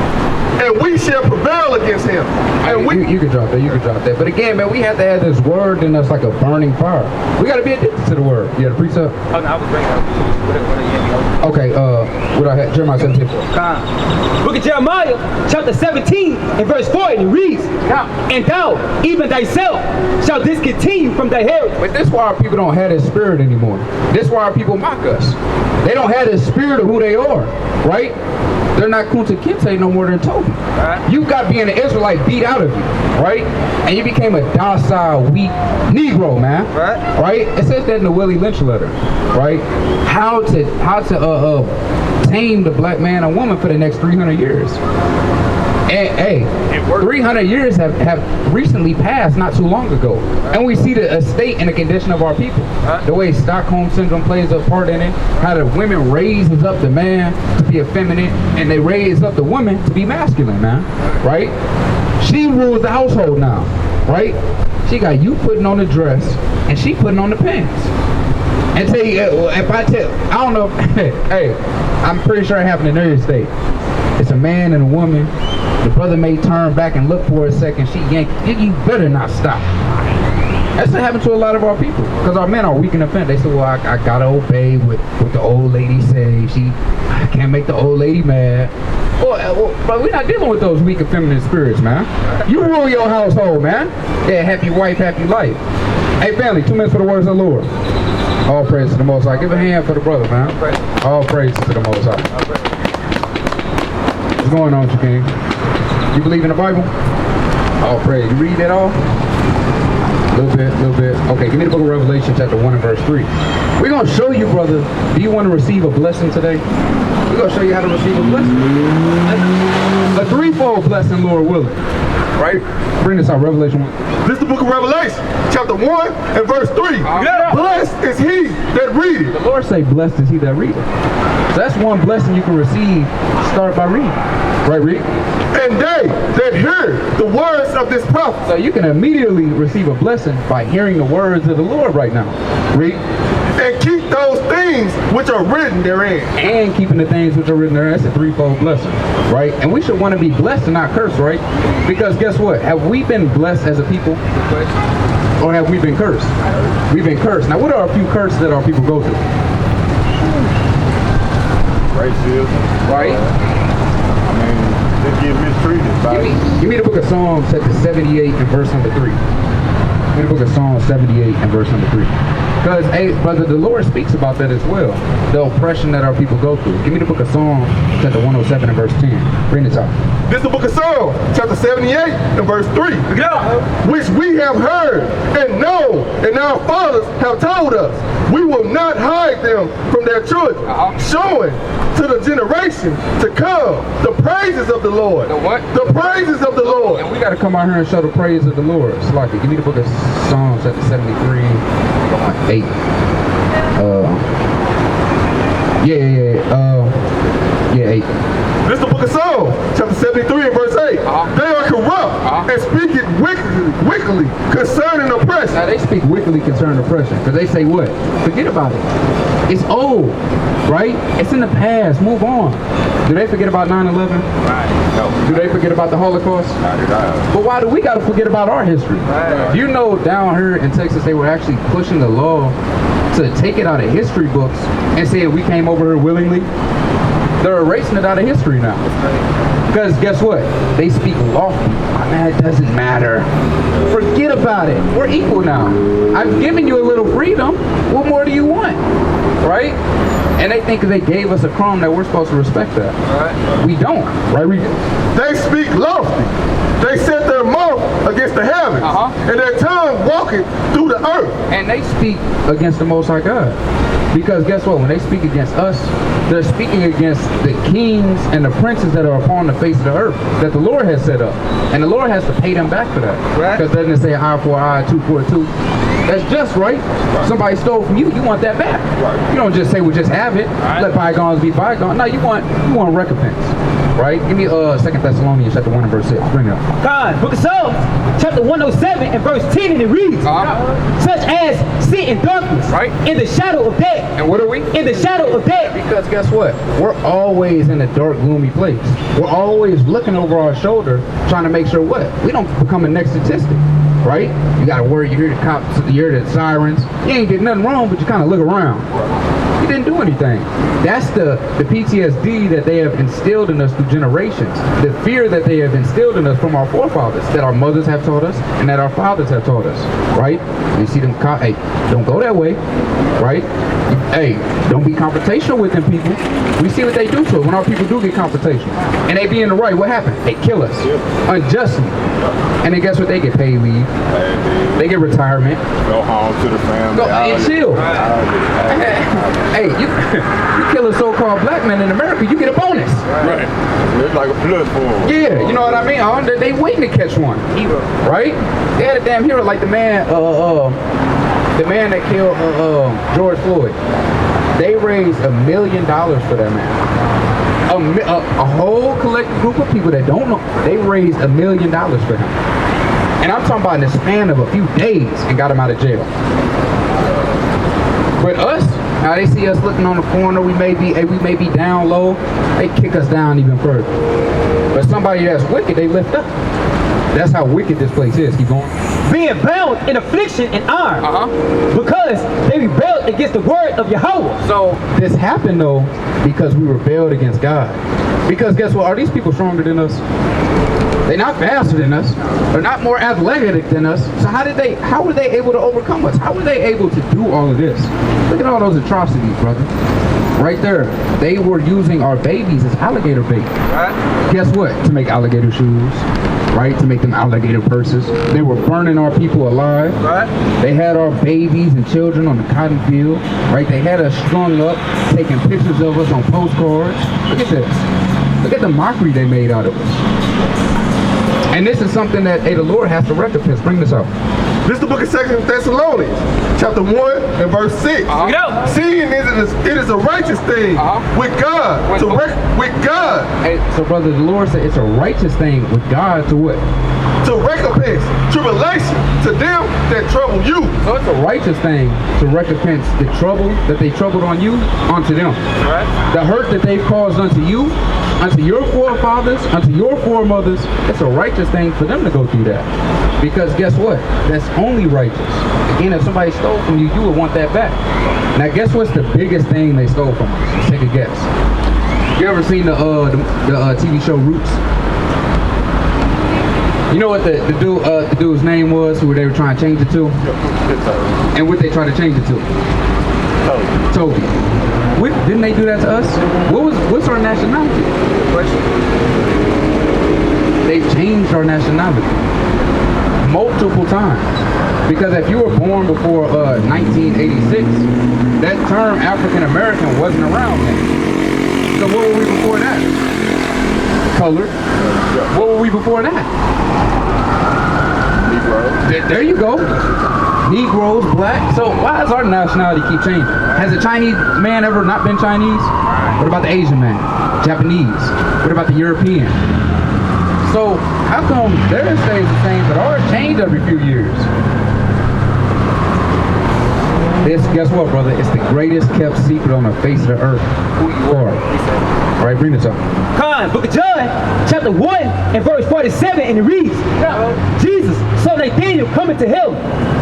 and we shall prevail against him. And you can drop that, you can drop that. But again, man, we have to have this word in us like a burning fire. We got to be addicted to the word. You had a precept? Oh, no, I was bringing up. Okay, what I had, Jeremiah 17. Look at Jeremiah, chapter 17, and verse 4, and it reads, and thou, even thyself, shall discontinue from thy heritage. But this is why our people don't have this spirit anymore. This is why our people mock us. They don't have the spirit of who they are, right? They're not Kunta Kinte no more than Toby. Right. You got being an Israelite beat out of you, right? And you became a docile, weak Negro, man. Right? It says that in the Willie Lynch letter, right? How to tame the black man and woman for the next 300 years. And hey, 300 years have recently passed not too long ago. And we see the state and the condition of our people. The way Stockholm Syndrome plays a part in it, how the women raises up the man to be effeminate, and they raise up the woman to be masculine, man. Right? She rules the household now, right? She got you putting on the dress, and she putting on the pants. And tell you, if I don't know, hey, I'm pretty sure it happened in every state. It's a man and a woman. The brother may turn back and look for a second. She yanked. You better not stop. That's what happened to a lot of our people. Because our men are weak and offended. They say, well, I gotta obey what the old lady say. I can't make the old lady mad. Well, but we're not dealing with those weak and feminine spirits, man. You rule your household, man. Yeah, happy wife, happy life. Hey, family, 2 minutes for the words of the Lord. All praise to the Most High. Give a hand for the brother, man. All praise to the Most High. What's going on, King? You believe in the Bible? All praise. You read that all? A little bit. Okay, give me the book of Revelation, chapter 1 and verse 3. We're going to show you, brother, do you want to receive a blessing today? We're going to show you how to receive a blessing. A threefold blessing, Lord willing. Right? Bring this out, Revelation 1. This is the book of Revelation, chapter 1 and verse 3. Blessed is he that readeth. The Lord say, blessed is he that readeth. So that's one blessing you can receive. Start by reading. Right, read. And they that hear the words of this prophet. So you can immediately receive a blessing by hearing the words of the Lord right now. Read. And keep those things which are written therein. And keeping the things which are written therein. That's a threefold blessing. Right? And we should want to be blessed and not cursed, right? Because guess what? Have we been blessed as a people? Or have we been cursed? We've been cursed. Now, what are a few curses that our people go through? Racism. Right? They get mistreated. Give me the book of Psalms, chapter 78 and verse number 3. Give me the book of Psalms 78 and verse number 3. Because, hey, brother, the Lord speaks about that as well. The oppression that our people go through. Give me the book of Psalms, chapter 107 and verse 10. Bring this out. This is the book of Psalms, chapter 78 and verse 3. Which we have heard and know and our fathers have told us, we will not hide them from their children, showing to the generation to come the praises of the Lord. The what? The praises of the Lord. And we got to come out here and show the praise of the Lord. It's like, give me the book of Psalms chapter 73, 8. Yeah, 8. This is the book of Psalms, chapter 73 and verse 8. They are corrupt and speak it wickedly concerning oppression. Now they speak wickedly concerning oppression, because they say what? Forget about it. It's old, right? It's in the past. Move on. Do they forget about 9/11? Right. No. Do they forget about the Holocaust? But why do we got to forget about our history? Right. You know, down here in Texas, they were actually pushing the law to take it out of history books and say we came over here willingly. They're erasing it out of history now. Because guess what? They speak lawfully. Man, it doesn't matter. Forget about it. We're equal now. I've given you a little freedom. What more do you want? Right? And they think they gave us a crumb that we're supposed to respect that. Right. We don't. Right? They speak lofty. They set their mouth against the heavens, and their tongue walking through the earth. And they speak against the Most High God. Because guess what? When they speak against us, they're speaking against the kings and the princes that are upon the face of the earth that the Lord has set up. And the Lord has to pay them back for that. Right. Because doesn't it say eye for eye, tooth for a tooth? That's just right. Somebody stole from you, you want that back. Right. You don't just say, well, just have it. Let bygones be bygones. No, you want recompense. Right? Give me 2 Thessalonians chapter 1 and verse 6. Bring it up. God, book of Psalms, chapter 107 and verse 10, and it reads, such as sit in darkness, Right. in the shadow of death. And what are we? In the shadow of death. Because guess what? We're always in a dark, gloomy place. We're always looking over our shoulder, trying to make sure what? We don't become a next statistic, right? You gotta worry, you hear the cops, you hear the sirens. You ain't did nothing wrong, but you kind of look around. You didn't do anything. That's the PTSD that they have instilled in us through generations. The fear that they have instilled in us from our forefathers, that our mothers have taught us, and that our fathers have taught us, right? You see them, hey, don't go that way, right? Hey, don't be confrontational with them people. We see what they do to us when our people do get confrontational. And they be in the right, what happened? They kill us unjustly. And then guess what? They get paid leave. They get retirement. Go home to the family. Go and chill. Hey, you kill a so-called black man in America, you get a bonus. Right. It's like a blood form. Yeah, you know what I mean? They waiting to catch one. Right? They had a damn hero like the man that killed George Floyd. They raised $1 million for that man. A whole collective group of people that don't know, they raised $1 million for him. And I'm talking about in the span of a few days and got him out of jail. But us, now they see us looking on the corner, we may be down low, they kick us down even further. But somebody that's wicked, they lift up. That's how wicked this place is. Keep going. Being bound in affliction and iron. Because they rebelled against the word of Yahweh. So this happened though because we rebelled against God. Because guess what? Are these people stronger than us? They're not faster than us. They're not more athletic than us. So how were they able to overcome us? How were they able to do all of this? Look at all those atrocities, brother. Right there. They were using our babies as alligator bait. Right. Guess what? To make alligator shoes. Right? To make them alligator purses. They were burning our people alive. Right. They had our babies and children on the cotton field. Right? They had us strung up, taking pictures of us on postcards. Look at this. Look at the mockery they made out of us. And this is something that the Lord has to recompense. Bring this up. This is the book of 2 Thessalonians, chapter 1 and verse 6. Seeing it is a righteous thing with God with God. Hey, so brother, the Lord said it's a righteous thing with God to what? To recompense tribulation to them that trouble you. So it's a righteous thing to recompense the trouble that they troubled on you, onto them. Right. The hurt that they've caused unto you, unto your forefathers, unto your foremothers, it's a righteous thing for them to go through that. Because guess what? That's only righteous. Again, if somebody stole from you, you would want that back. Now guess what's the biggest thing they stole from us? Let's take a guess. You ever seen the TV show Roots? You know what the dude's name was, who they were trying to change it to? And what they tried to change it to? Toby. Didn't they do that to us? What's our nationality? They've changed our nationality. multiple times. Because if you were born before 1986, that term African American wasn't around then. So what were we before that? Colored. What were we before that? Negro. There you go. Negroes, black. So why does our nationality keep changing? Has a Chinese man ever not been Chinese? What about the Asian man? Japanese? What about the European? So how come theirs stays the same but ours change every few years? This, guess what, brother? It's the greatest kept secret on the face of the earth. Who you are. All right, bring this up. Con, Book of John, chapter 1 and verse 47, and it reads, Jesus saw Nathanael coming to him,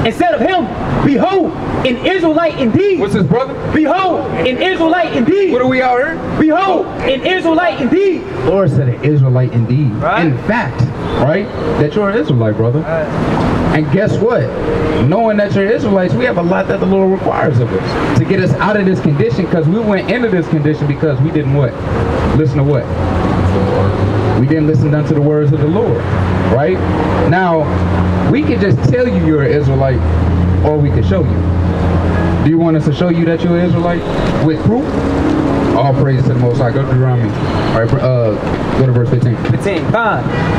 and said of him, behold, an Israelite indeed. What's his brother? Behold, an Israelite indeed. What are we out here? Behold, an Israelite indeed. Lord said an Israelite indeed. Right. In fact, right, that you're an Israelite, brother. And guess what? Knowing that you're Israelites, we have a lot that the Lord requires of us to get us out of this condition, because we went into this condition because we didn't what? Listen to what? We didn't listen unto the words of the Lord, right? Now, we can just tell you you're an Israelite, or we can show you. Do you want us to show you that you're an Israelite with proof? All praise to the Most High. Go to Deuteronomy. All right, go to verse 15. 15.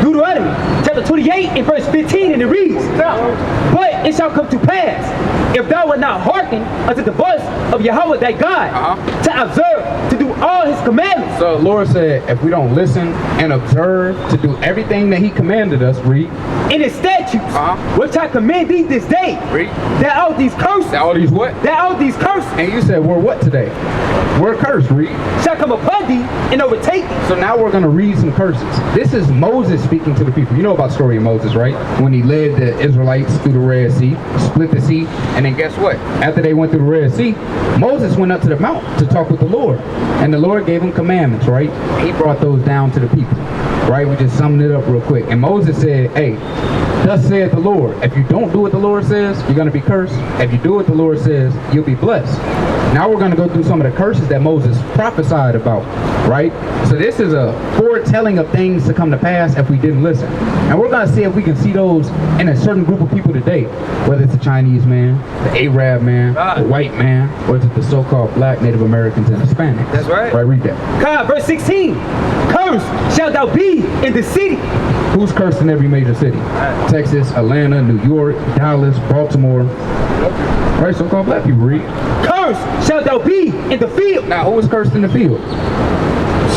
Deuteronomy chapter 28 and verse 15, and it reads, but it shall come to pass, if thou wilt not hearken unto the voice of Yahweh thy God, to observe, to do all his commandments. So the Lord said, if we don't listen and observe to do everything that he commanded us, read. In his statutes, which I command thee this day, Read. that all these curses, That all these what? that all these curses And you said, we're what today? We're cursed, read. shall come upon thee and overtake thee. So now we're going to read some curses. This is Moses speaking to the people. You know about the story of Moses, right? When he led the Israelites through the Red Sea, split the sea, and then guess what? After they went through the Red Sea, Moses went up to the mount to talk with the Lord. And the Lord gave him commandments, right? He brought those down to the people, right? We just summed it up real quick. And Moses said, hey, thus saith the Lord, if you don't do what the Lord says, you're going to be cursed. If you do what the Lord says, you'll be blessed. Now we're going to go through some of the curses that Moses prophesied about, right? So this is a foretelling of things to come to pass if we didn't listen. And we're going to see if we can see those in a certain group of people today, whether it's the Chinese man, the Arab man, the white man, or is it the so-called black, Native Americans, and Hispanics. That's right. Right, read that. God, verse 16, cursed shalt thou be in the city. Who's cursed in every major city? Texas, Atlanta, New York, Dallas, Baltimore. Right, so-called black people, read. Cursed shalt thou be in the field. Now, who was cursed in the field?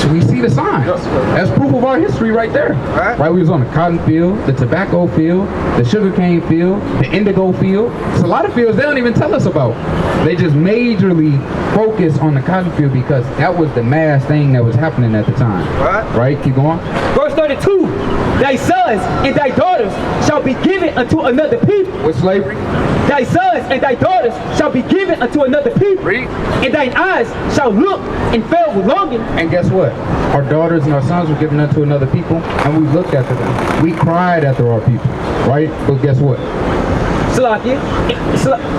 So we see the signs. That's proof of our history right there. Right, we was on the cotton field, the tobacco field, the sugarcane field, the indigo field. It's a lot of fields they don't even tell us about. They just majorly focus on the cotton field because that was the mass thing that was happening at the time. Right, keep going. Verse 32, thy sons and thy daughters shall be given unto another people. With slavery? Thy sons and thy daughters shall be given unto another people. Read. And thine eyes shall look and fail with longing. And guess what? Our daughters and our sons were given unto another people, and we looked after them. We cried after our people, right? But guess what?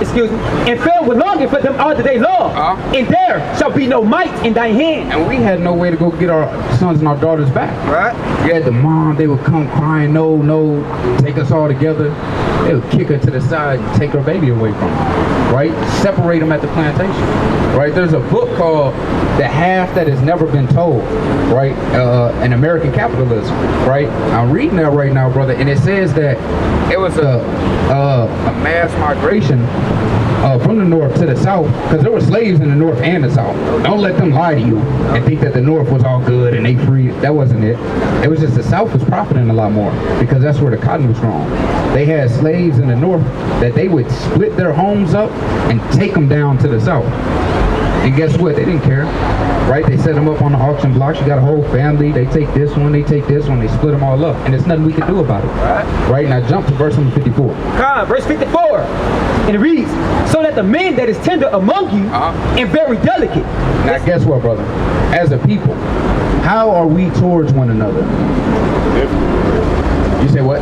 Excuse me. And fell with longing for them all the day long. And there shall be no might in thy hand. And we had no way to go get our sons and our daughters back. We had the mom, they would come crying, no, take us all together. They would kick her to the side and take her baby away from her, right? Separate them at the plantation, right? There's a book called The Half That Has Never Been Told, right? In American Capitalism, right? I'm reading that right now, brother, and it says that it was a mass migration from the north to the south, because there were slaves in the north and the south. Don't let them lie to you and think that the north was all good and they free. That wasn't it. It was just the south was profiting a lot more because that's where the cotton was grown. They had slaves in the north that they would split their homes up and take them down to the south. And guess what? They didn't care, right? They set them up on the auction blocks. You got a whole family. They take this one, they take this one, they split them all up. And there's nothing we can do about it. Right? Now jump to verse number 54. Verse 54. And it reads, so that the man that is tender among you and very delicate. Now guess what, brother? As a people, how are we towards one another? You say what?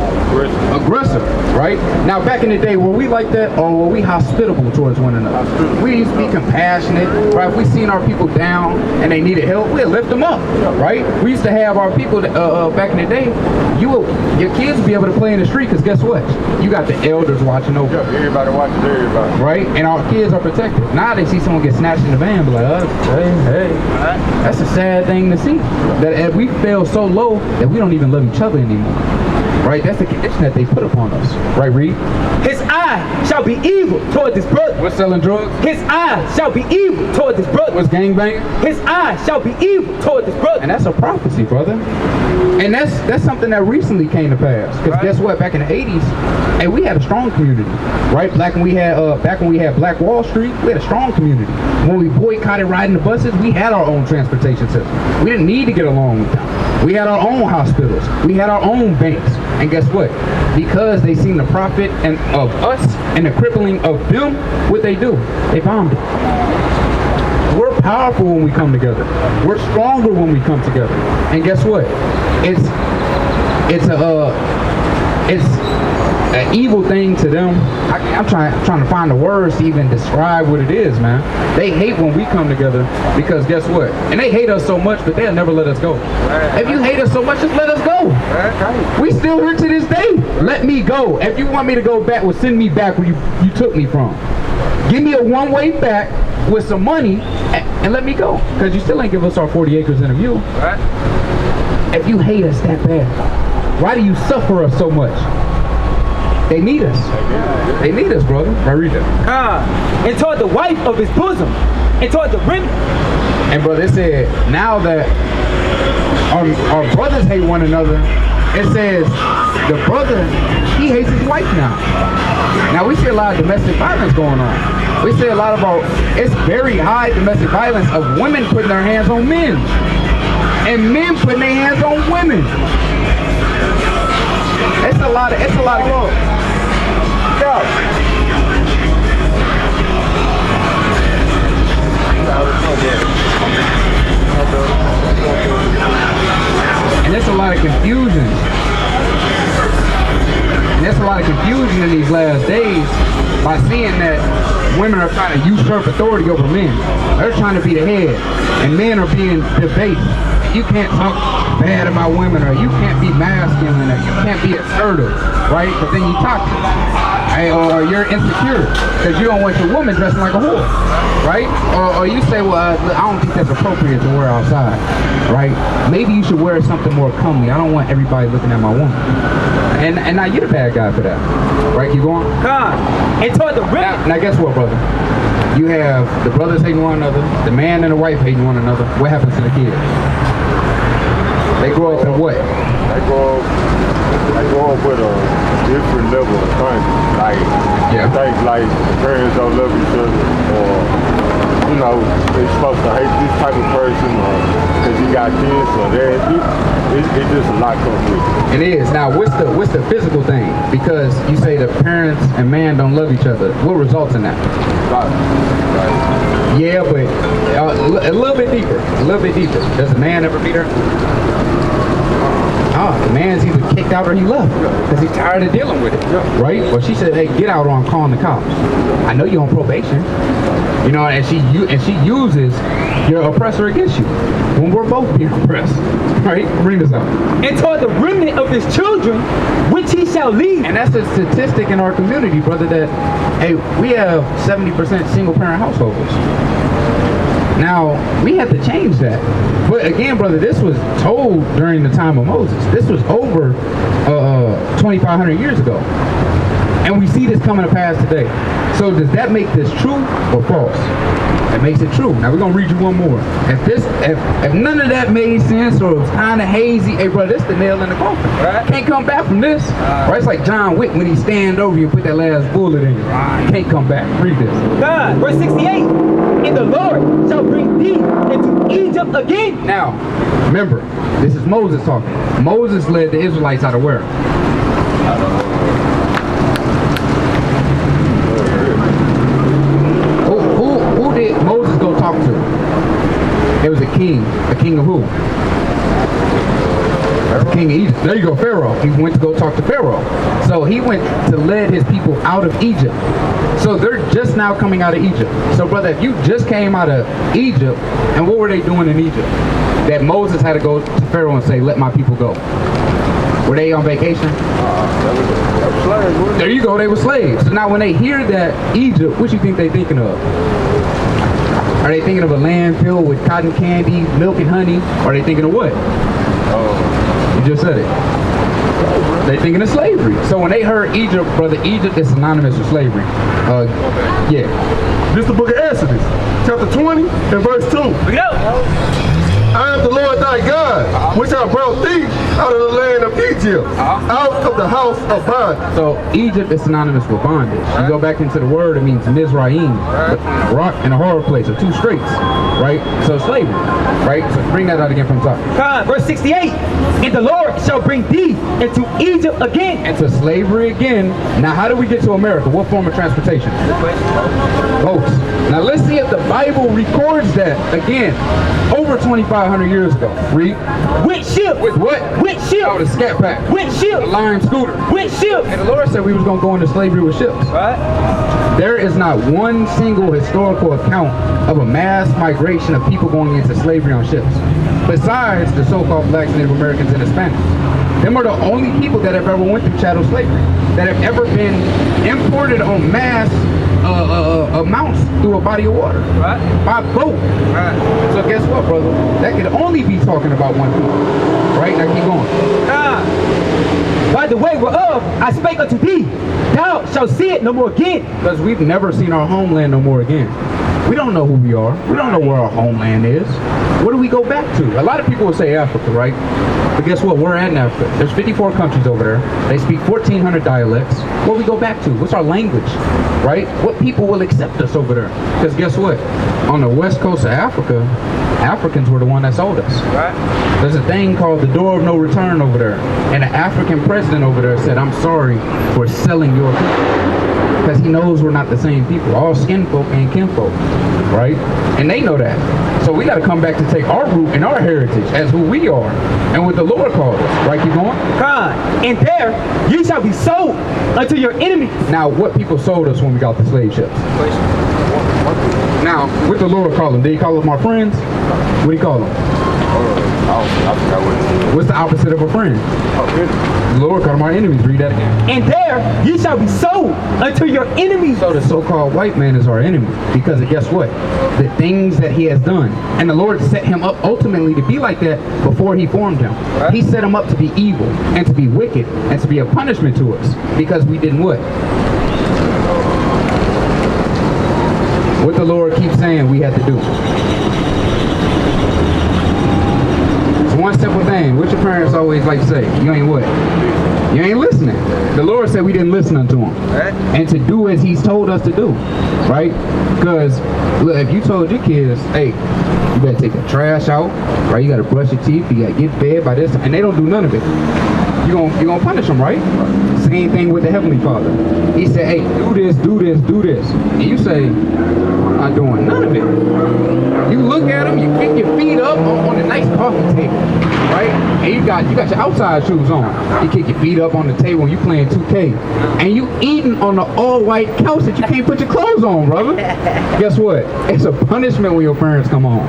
Aggressive, right? Now, back in the day, were we like that, or were we hospitable towards one another? We used to be compassionate, right? If we seen our people down and they needed help, we'd lift them up, right? We used to have our people back in the day. Your kids would be able to play in the street, because guess what? You got the elders watching over. Everybody watching everybody. Right? And our kids are protected. Now they see someone get snatched in the van, be like, hey. That's a sad thing to see. That we fell so low that we don't even love each other anymore. Right? That's the condition that they put upon us. Right, Reed? His eye shall be evil toward his brother. What's selling drugs? His eye shall be evil toward his brother. What's gangbanging? His eye shall be evil toward his brother. And that's a prophecy, brother. And that's something that recently came to pass. Because guess what? Back in the 80s, hey, we had a strong community. Right? Back when we had Black Wall Street, we had a strong community. When we boycotted riding the buses, we had our own transportation system. We didn't need to get along with them. We had our own hospitals. We had our own banks. And guess what? Because they seen the profit of us and the crippling of them, what they do? They bombed it. We're powerful when we come together. We're stronger when we come together. And guess what? It's an evil thing to them. I'm trying to find the words to even describe what it is, man. They hate when we come together, because guess what? And they hate us so much, but they'll never let us go. If you hate us so much, just let us go. We still here to this day. Let me go. If you want me to go back, well, send me back where you took me from. Give me a one-way back with some money and let me go. Because you still ain't give us our 40 acres in a view. If you hate us that bad, why do you suffer us so much? They need us. They need us, brother. I read that. And toward the wife of his bosom, and toward the remnant. And brother, it said, now that our brothers hate one another, it says the brother, he hates his wife now. Now we see a lot of domestic violence going on. We see a lot of it's very high domestic violence of women putting their hands on men. And men putting their hands on women. It's a lot of and there's a lot of confusion. And there's a lot of confusion in these last days by seeing that women are trying to usurp authority over men. They're trying to be the head, and men are being debased. You can't talk bad about women, or you can't be masculine, or you can't be assertive, right? But then you toxic, right? Or you're insecure because you don't want your woman dressing like a whore, right? Or you say, well, I don't think that's appropriate to wear outside, right? Maybe you should wear something more comely. I don't want everybody looking at my woman. And now you're the bad guy for that, right? Keep going. And toward the remnant. Now guess what, brother? You have the brothers hating one another, the man and the wife hating one another. What happens to the kids? They grow up in what? They grow up with a different level of things. Like, things like parents don't love each other, or, you know, they're supposed to hate this type of person, or because you got kids, or that. It's just a lot comes with it. It is. Now, what's the physical thing? Because you say the parents and man don't love each other. What results in that? Right. Yeah, but a little bit deeper. A little bit deeper. Does a man ever beat her? The man's either kicked out or he left because he's tired of dealing with it, right? Or she said, hey, get out or I'm calling the cops. I know you're on probation, you know, and she uses your oppressor against you when we're both being oppressed, right? Bring this up. And toward the remnant of his children, which he shall lead. And that's a statistic in our community, brother, that, hey, we have 70% single parent households. Now, we have to change that. But again, brother, this was told during the time of Moses. This was over 2,500 years ago. And we see this coming to pass today. So does that make this true or false? It makes it true. Now we're gonna read you one more. If none of that made sense or it was kind of hazy, hey bro, this the nail in the coffin. Right? Can't come back from this. Right? It's like John Wick when he stand over you and put that last bullet in you. Can't come back. Read this. God, verse 68. And the Lord shall bring thee into Egypt again. Now, remember, this is Moses talking. Moses led the Israelites out of where? Who did Moses go talk to? It was a king. A king of who? A king of Egypt. There you go, Pharaoh. He went to go talk to Pharaoh. So he went to lead his people out of Egypt. So they're just now coming out of Egypt. So brother, if you just came out of Egypt, and what were they doing in Egypt? That Moses had to go to Pharaoh and say, let my people go. Were they on vacation? There you go, they were slaves. So now when they hear that Egypt, what you think they thinking of? Are they thinking of a land filled with cotton candy, milk and honey? Or are they thinking of what? You just said it. They thinking of slavery. So when they heard Egypt, brother, Egypt is synonymous with slavery. Yeah. This is the book of Exodus, chapter 20 and verse 2. I am the Lord thy God, which I brought thee out of the land of Egypt, out of the house of bondage. So Egypt is synonymous with bondage. You go back into the word, it means Mizraim, a rock and a hard place, or two straits, right? So slavery, right? So bring that out again from top. Verse 68, and the Lord shall bring thee into Egypt again. Into slavery again. Now how do we get to America? What form of transportation? Boats. Now let's see if the Bible records that again, over 2,500 years ago. Read. Which ship? With what? Which ship? Oh, the scat pack. Which ship? The lime scooter. Which ship? And the Lord said we was going to go into slavery with ships. Right. There is not one single historical account of a mass migration of people going into slavery on ships, besides the so-called blacks, Native Americans, and Hispanics. Them are the only people that have ever went through chattel slavery, that have ever been imported on mass amounts through a body of water, Right. by boat. Right. So guess what, brother? That could only be talking about one people. Right? Now keep going. By the way whereof I spake unto thee, thou shalt see it no more again. Because we've never seen our homeland no more again. We don't know who we are. We don't know where our homeland is. Where do we go back to? A lot of people will say Africa, right? But guess what? We're at in Africa. There's 54 countries over there. They speak 1,400 dialects. Where we go back to? What's our language, right? What people will accept us over there? Because guess what? On the west coast of Africa, Africans were the one that sold us. Right. There's a thing called the door of no return over there. And the African president over there said, I'm sorry for selling your people. Because he knows we're not the same people. All skin folk and kinfolk, right? And they know that. So we got to come back to take our root and our heritage as who we are and what the Lord called us. Right, keep going? And there ye shall be sold unto your enemies. Now, what people sold us when we got the slave ships? Now, what the Lord call them? Did he call them our friends? What did he call them? What's the opposite of a friend? The Lord called them our enemies. Read that again. And there ye shall be sold unto your enemies. So the so-called white man is our enemy because of, guess what? The things that he has done. And the Lord set him up ultimately to be like that before he formed him. Right. He set him up to be evil and to be wicked and to be a punishment to us because we didn't what? What the Lord keeps saying we had to do. One simple thing. What your parents always like to say? You ain't what? You ain't listening. The Lord said we didn't listen unto him. Right. And to do as he's told us to do. Right? Because, look, if you told your kids, hey, you better take the trash out, right? You got to brush your teeth, you got to get fed by this, and they don't do none of it. You're gonna punish them, right? Same thing with the Heavenly Father. He said, hey, do this, do this, do this. And you say, I'm not doing none of it. You look at them, you kick your feet up on a nice coffee table, right? And you got your outside shoes on. You kick your feet up on the table and you playing 2K. And you eating on the all-white couch that you can't put your clothes on, brother. Guess what? It's a punishment when your parents come home.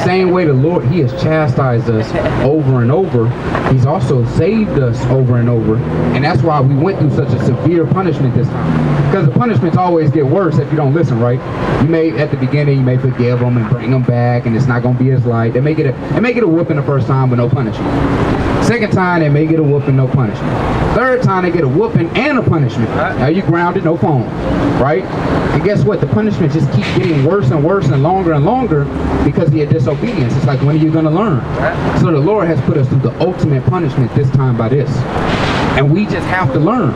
Same way the Lord, he has chastised us over and over. He's also saved us over and over. And that's why we went through such a severe punishment this time. Because the punishments always get worse if you don't listen, right? You may, at the beginning, you may forgive them and bring them back, and it's not going to be as light. They may get a whooping the first time with no punishment. Second time, they may get a whooping, no punishment. Third time, they get a whooping and a punishment. Now you grounded, no phone, right? And guess what? The punishment just keeps getting worse and worse and longer because of your disobedience. It's like, when are you going to learn? So the Lord has put us through the ultimate punishment this time by this. And we just have to learn,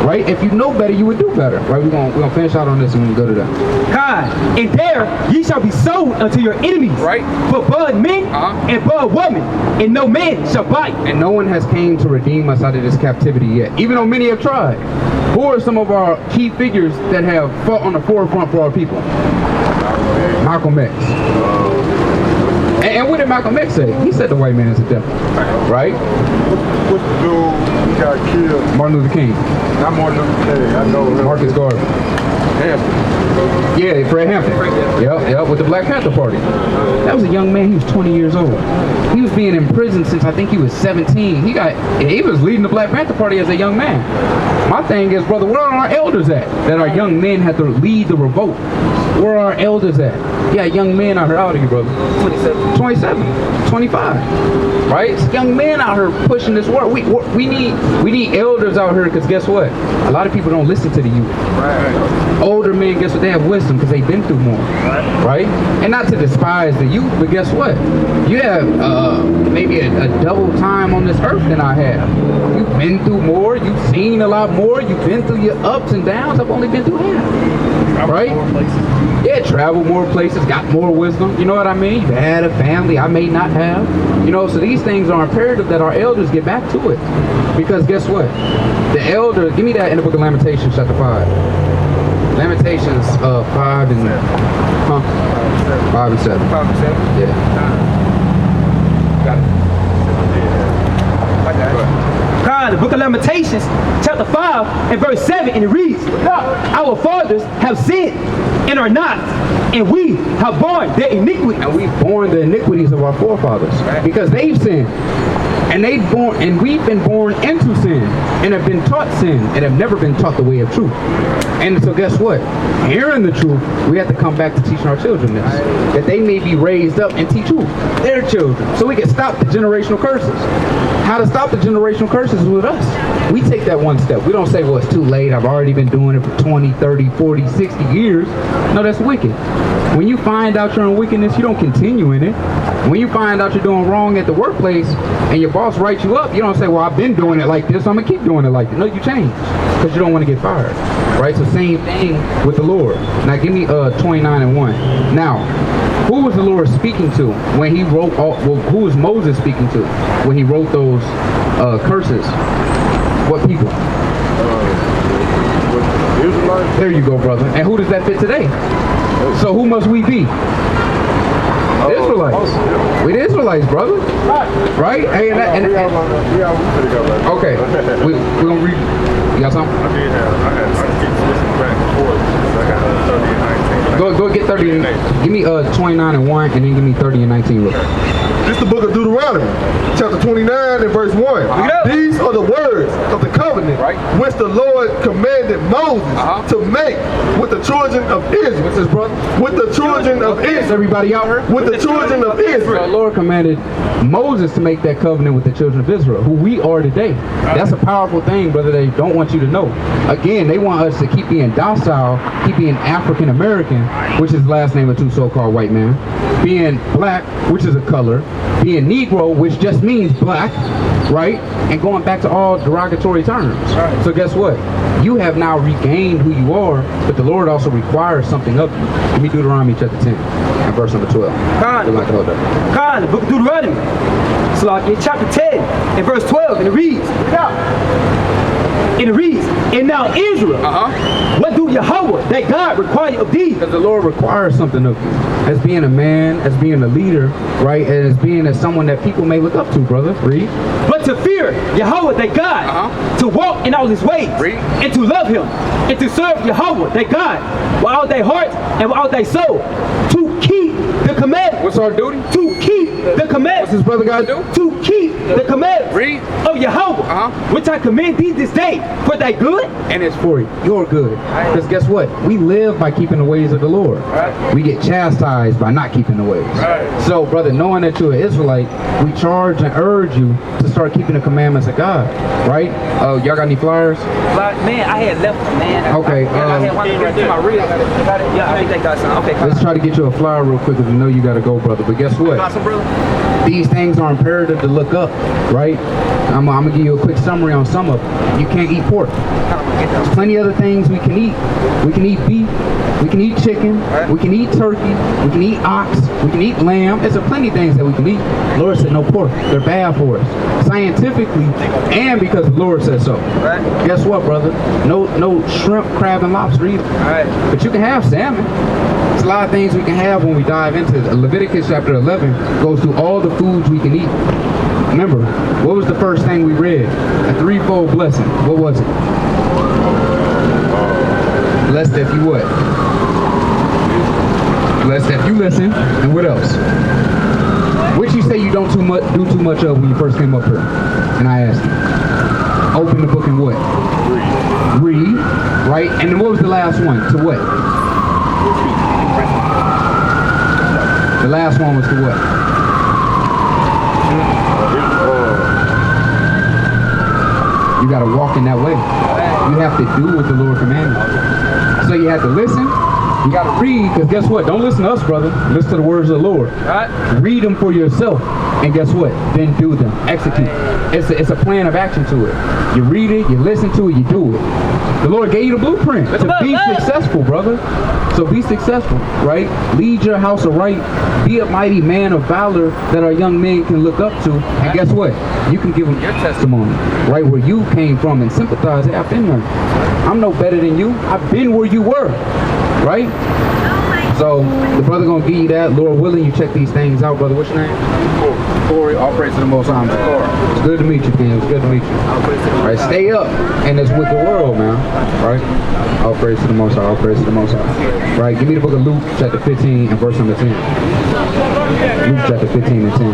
right? If you know better, you would do better, right? We're gonna finish out on this and we'll go to that. God, and there ye shall be sold unto your enemies, right? For blood men and blood women, and no man shall buy. And no one has came to redeem us out of this captivity yet, even though many have tried. Who are some of our key figures that have fought on the forefront for our people? Malcolm X. And what did Malcolm X say? He said the white man is a devil, right? What's the dude who got killed? Martin Luther King. Not Martin Luther King. I know him. Marcus Garvey. Yeah, Fred Hampton. Yep, with the Black Panther Party. That was a young man. He was 20 years old. He was being imprisoned since I think he was 17. He was leading the Black Panther Party as a young man. My thing is, brother, where are our elders at? That our young men had to lead the revolt. Where are our elders at? Yeah, young men out here. How old are you, brother? 27, 25. Right? It's young men out here pushing this work. We need elders out here, because guess what? A lot of people don't listen to the youth. Right. Older men, guess what? They have wisdom because they've been through more. Right? And not to despise the youth, but guess what? You have maybe a double time on this earth than I have. You've been through more. You've seen a lot more. You've been through your ups and downs. I've only been through half. Right? Yeah, travel more places, got more wisdom. You know what I mean? You had a family I may not have. You know, so these things are imperative that our elders get back to it. Because guess what? The elders, give me that in the book of Lamentations, chapter 5. Lamentations 5 and 7. 5 and 7. Yeah. Got it. The book of Lamentations, chapter 5 and verse 7, and it reads, our fathers have sinned and are not, and we have borne their iniquity. And we've borne the iniquities of our forefathers, because they've sinned. And we've been born into sin, and have been taught sin, and have never been taught the way of truth. And so guess what? Hearing the truth, we have to come back to teaching our children this, that they may be raised up and teach who? Their children. So we can stop the generational curses. How to stop the generational curses is with us. We take that one step. We don't say, well, it's too late. I've already been doing it for 20, 30, 40, 60 years. No, that's wicked. When you find out you're in wickedness, you don't continue in it. When you find out you're doing wrong at the workplace and your boss writes you up, you don't say, well, I've been doing it like this, so I'm going to keep doing it like this. No, you change because you don't want to get fired. Right? So same thing with the Lord. Now give me 29 and 1. Now, who was the Lord speaking to when he wrote, who was Moses speaking to when he wrote those curses? What people? There you go, brother. And who does that fit today? So who must we be? Israelites. We the Israelites, brother. Right? Hey, okay. We're going to read. You got something? I did have. I keep switching back and forth. I got 30 and 19. Go get 30 and, give me 29 and 1, and then give me 30 and 19 real quick. This is the book of Deuteronomy, chapter 29 and verse 1. These are the words of the covenant which the Lord commanded Moses to make with the children of Israel. What's this, brother? With the children of Israel. Everybody out here? With the children of Israel. The Lord commanded Moses to make that covenant with the children of Israel, who we are today. That's a powerful thing, brother, they don't want you to know. Again, they want us to keep being docile, keep being African American, which is the last name of two so-called white men, being black, which is a color, being Negro, which just means black, right? And going back to all derogatory terms. So guess what? You have now regained who you are, but the Lord also requires something of you. Give me Deuteronomy chapter 10 and verse number 12. The book of Deuteronomy, chapter 10 and verse 12, and it reads, and now Israel, what do Yahweh, that God, require of thee? Because the Lord requires something of you. As being a man, as being a leader, right? As being as someone that people may look up to, brother. Read. But to fear Yahweh, that God, to walk in all his ways, and to love him, and to serve Yahweh, that God, with all thy heart and with all thy soul, to keep the commandments. What's our duty? To keep the commandments. What's his brother got to do? To keep the commandments of Yahweh, which I command thee this day for thy good. And it's for your good. Because guess what? We live by keeping the ways of the Lord. We get chastised by not keeping the ways. So, brother, knowing that you're an Israelite, we charge and urge you to start keeping the commandments of God. Right? Y'all got any flyers? Man, I had left them, man. Okay. I had one in my rib. Yeah, I think they got some. Okay. Let's try to get you a flyer real quick because we know you got to go, brother. But guess what? These things are imperative to look up, right? I'm going to give you a quick summary on some of them. You can't eat pork. There's plenty of other things we can eat. We can eat beef. We can eat chicken. We can eat turkey. We can eat ox. We can eat lamb. There's plenty of things that we can eat. The Lord said no pork. They're bad for us. Scientifically, and because the Lord said so. Guess what, brother? No shrimp, crab, and lobster either. But you can have salmon. There's a lot of things we can have when we dive into it. Leviticus chapter 11 goes through all the foods we can eat. Remember, what was the first thing we read? A threefold blessing. What was it? Blessed if you what? Blessed if you listen. And what else? Which you say you don't do too much of when you first came up here? And I asked you. Open the book and what? Read. Right? And then what was the last one? To what? The last one was to what? You got to walk in that way. You have to do what the Lord commanded. So you have to listen. You got to read, because guess what? Don't listen to us, brother. Listen to the words of the Lord. Right? Read them for yourself. And guess what? Then do them. Execute. It's a plan of action to it. You read it, you listen to it, you do it. The Lord gave you the blueprint to be successful, brother. So be successful, right? Lead your house aright. Be a mighty man of valor that our young men can look up to. And guess what? You can give them your testimony, right where you came from, and sympathize. Hey, I've been there. I'm no better than you. I've been where you were, right? So the brother gonna give you that. Lord willing, you check these things out, brother. What's your name? Corey. All praise to the Most High. It's good to meet you, King. It's good to meet you. All right, stay up, and it's with the world, man. Right? All praise to the Most High. All praise to the Most High. Right? Give me the book of Luke, chapter 15, and verse number 10. Luke, chapter 15 and 10.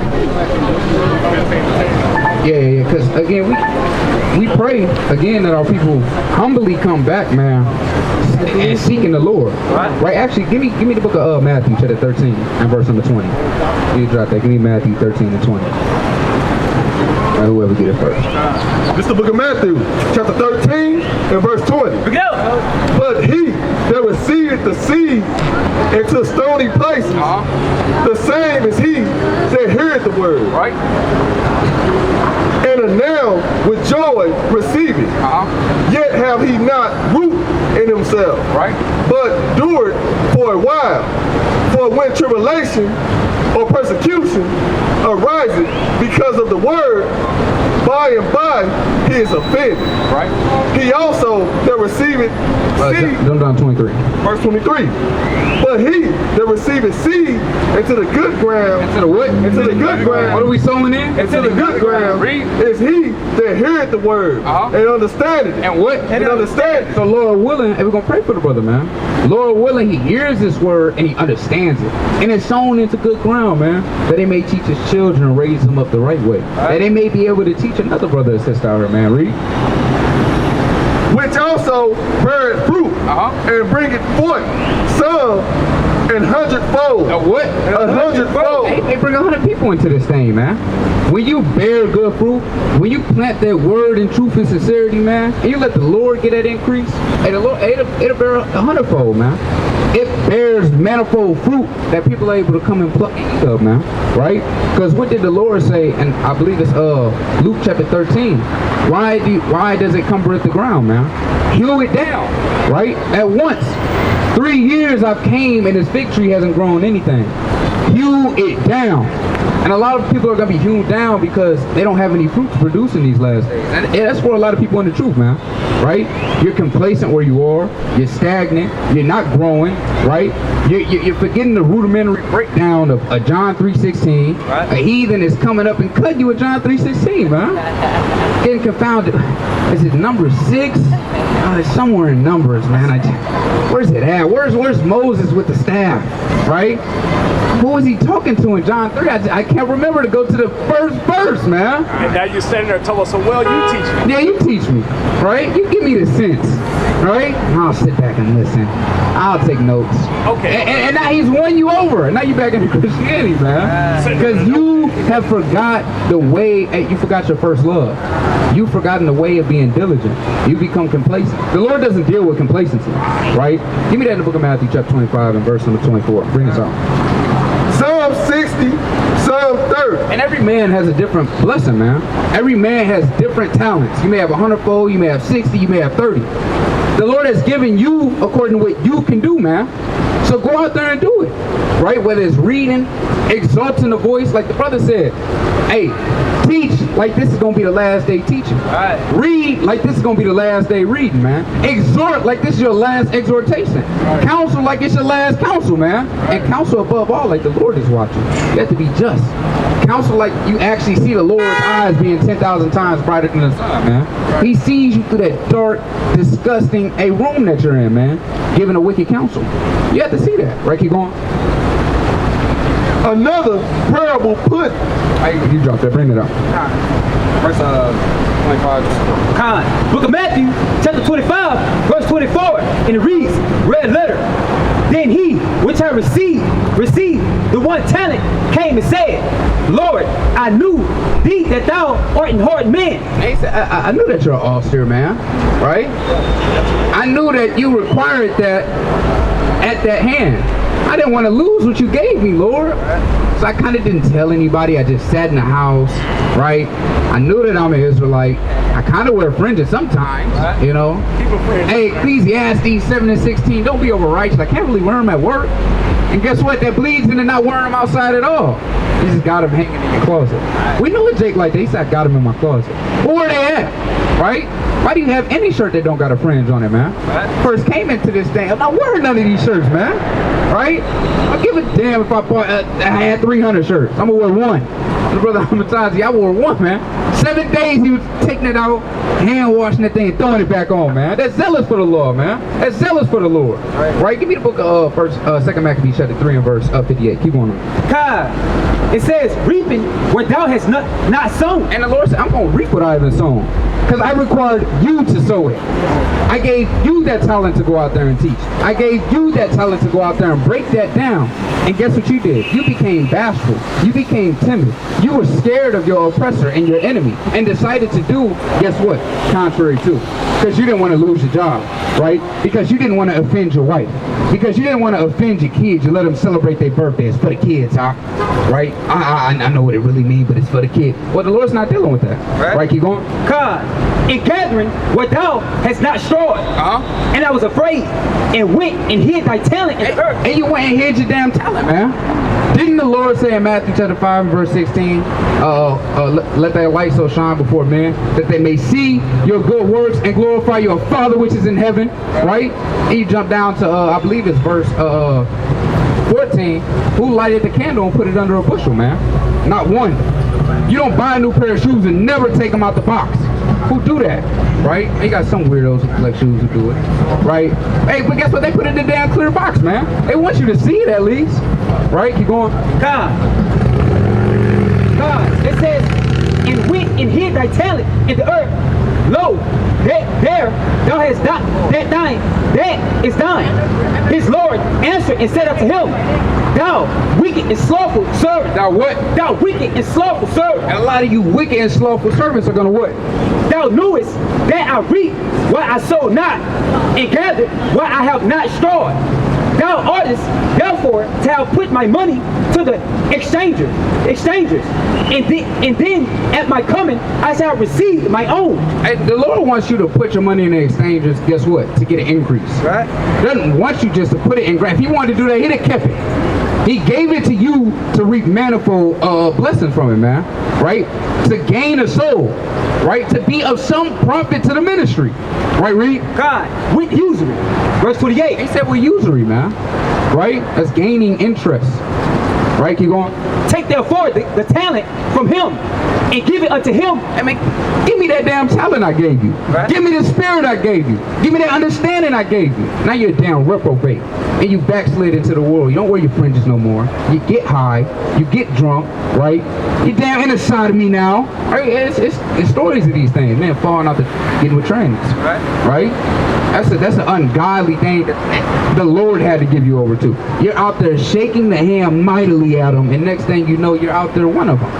Yeah. Because again, we pray again that our people humbly come back, man, and seeking the Lord. Right? Actually, give me the book of Matthew, chapter 13, and verse number 20. You drop that. Give me Matthew 13 and 20. Right, whoever get it first. This is the book of Matthew, chapter 13, and verse 20. We go. But he that receiveth the seed into stony places, the same is he that heareth the word. Right? And now with joy receive it. Yet have he not root in himself. Right? But do it for a while. For when tribulation or persecution arises because of the word, by and by he is offended. Right? He also that receiveth seed. Jump down 23. Verse 23. But he that receiveth seed into the good ground. Into the what? Into the good ground. What are we sowing in? Into the good ground. Read. Is he that heareth the word and understandeth it. And what? And understandeth it. So Lord willing, and we're going to pray for the brother, man. Lord willing, he hears this word and he understands it. And it's sown into good ground, man. That he may teach his children and raise them up the right way. That they may be able to teach another brother and sister out here, man. Read. Which also beareth fruit and bringeth forth some an hundredfold. A what? A hundredfold. They bring 100 people into this thing, man. When you bear good fruit, when you plant that word in truth and sincerity, man, and you let the Lord get that increase, and the Lord, it'll bear 100-fold, man. It bears manifold fruit that people are able to come and pluck and eat of, man. Right? Because what did the Lord say? And I believe it's Luke chapter 13. Why does it cumber at the ground, man? Hew it down, right? At once. 3 years I've came and this fig tree hasn't grown anything. Hew it down. And a lot of people are going to be hewn down because they don't have any fruit to produce in these last days. And that's for a lot of people in the truth, man. Right? You're complacent where you are. You're stagnant. You're not growing. Right? You're forgetting the rudimentary breakdown of John 3:16. Right. A heathen is coming up and cutting you at John 3:16, man. Getting confounded. Is it number 6? It's somewhere in Numbers, man. Where's it at? Where's Moses with the staff? Right? Who was he talking to in John 3? I can't remember to go to the first verse, man. And now you're standing there telling us, so well, you teach me. Yeah, you teach me, right? You give me the sense, right? I'll sit back and listen. I'll take notes. Okay. And now he's won you over. Now you're back into Christianity, man. Because you have forgot the way, you forgot your first love. You've forgotten the way of being diligent. You become complacent. The Lord doesn't deal with complacency, right? Give me that in the book of Matthew, chapter 25 and verse number 24. Bring us on. Psalm 60, Psalm 30. And every man has a different blessing, man. Every man has different talents. You may have 100-fold, you may have 60, you may have 30. The Lord has given you according to what you can do, man. So go out there and do do it, right? Whether it's reading, exalting the voice, like the brother said, hey, teach like this is going to be the last day teaching. Right. Read like this is going to be the last day reading, man. Exhort like this is your last exhortation. Right. Counsel like it's your last counsel, man. Right. And counsel above all like the Lord is watching. You have to be just. Counsel like you actually see the Lord's eyes being 10,000 times brighter than the sun, man. Right. He sees you through that dark, disgusting room that you're in, man. Giving a wicked counsel. You have to see that. Right, keep going. Another parable put. Hey, you dropped that, bring it up. Verse 25. Con. Book of Matthew, chapter 25, verse 24. And it reads, red letter. Then he, which had received the 1 talent, came and said, Lord, I knew thee that thou art an hard man. Hey, I knew that you're an austere man, right? I knew that you required that at that hand. I didn't want to lose what you gave me, Lord. So I kind of didn't tell anybody. I just sat in the house, right? I knew that I'm an Israelite. I kind of wear fringes sometimes, you know. Hey, Ecclesiastes 7 and 16, don't be overrighteous. I can't really wear them at work. And guess what? That bleeds into not wearing them outside at all. You just got them hanging in your closet. We know what Jake like. They said I got them in my closet. But where they at, right? Why do you have any shirt that don't got a fringe on it, man? First came into this thing, I'm not wearing none of these shirts, man. Right? I'll give a damn if I had 300 shirts. I'm gonna wear one. The brother Amatazi, I wore one, man. 7 days he was taking it out, hand washing that thing, and throwing it back on, man. That's zealous for the Lord, man. That's zealous for the Lord. Right? Give me the book of 2 Maccabees chapter 3 and verse 58. Keep going on. God, it says, reaping where thou hast not sown. And the Lord said, I'm gonna reap what I haven't sown. Because I required you to sow it. I gave you that talent to go out there and teach. I gave you that talent to go out there and break that down. And guess what you did? You became bashful. You became timid. You were scared of your oppressor and your enemy and decided to do, guess what? Contrary to. Because you didn't want to lose your job, right? Because you didn't want to offend your wife. Because you didn't want to offend your kids. You let them celebrate their birthdays for the kids, huh? Right? I know what it really means, but it's for the kids. Well, the Lord's not dealing with that. Right? Keep going. God, in gathering what thou hast not stored. And I was afraid and went and hid thy talent in the earth. And you went and hid your damn talent, man. Didn't the Lord say in Matthew chapter 5 verse 16, let thy light so shine before men that they may see your good works and glorify your Father which is in heaven, right? And you jump down to, I believe it's verse 14, who lighted the candle and put it under a bushel, man? Not one. You don't buy a new pair of shoes and never take them out the box. Who do that, right? You got some weirdos who collect shoes who do it, right? Hey, but guess what? They put it in the damn clear box, man. They want you to see it at least, right? Keep going. God, it says, and went and hid thy talent in the earth. Lo, there thou hast that is thine. His Lord answered and said unto him, thou wicked and slothful servant. Thou what? Thou wicked and slothful servant. And a lot of you wicked and slothful servants are gonna what? Thou knewest that I reap what I sowed not, and gathered what I have not stored. Thou oughtest therefore to have put my money to the exchangers, and then at my coming I shall receive my own. Hey, the Lord wants you to put your money in the exchangers, guess what? To get an increase. Right? He doesn't want you just to put it in grant. If he wanted to do that, he'd have kept it. He gave it to you to reap manifold blessings from it, man. Right? To gain a soul. Right? To be of some profit to the ministry. Right, read? God, with usury. Verse 28. He said with usury, man. Right? That's gaining interest. Right? Keep going. Take therefore the talent from him and give it unto him. I mean, give me that damn talent I gave you. Right. Give me the spirit I gave you. Give me that understanding I gave you. Now you're a damn reprobate. And you backslid into the world. You don't wear your fringes no more. You get high. You get drunk. Right? You're damn inside of me now. Right? It's stories of these things. Man, falling out getting with trains. Right? That's an ungodly thing that the Lord had to give you over to. You're out there shaking the hand mightily at them, and next thing you know, you're out there one of them.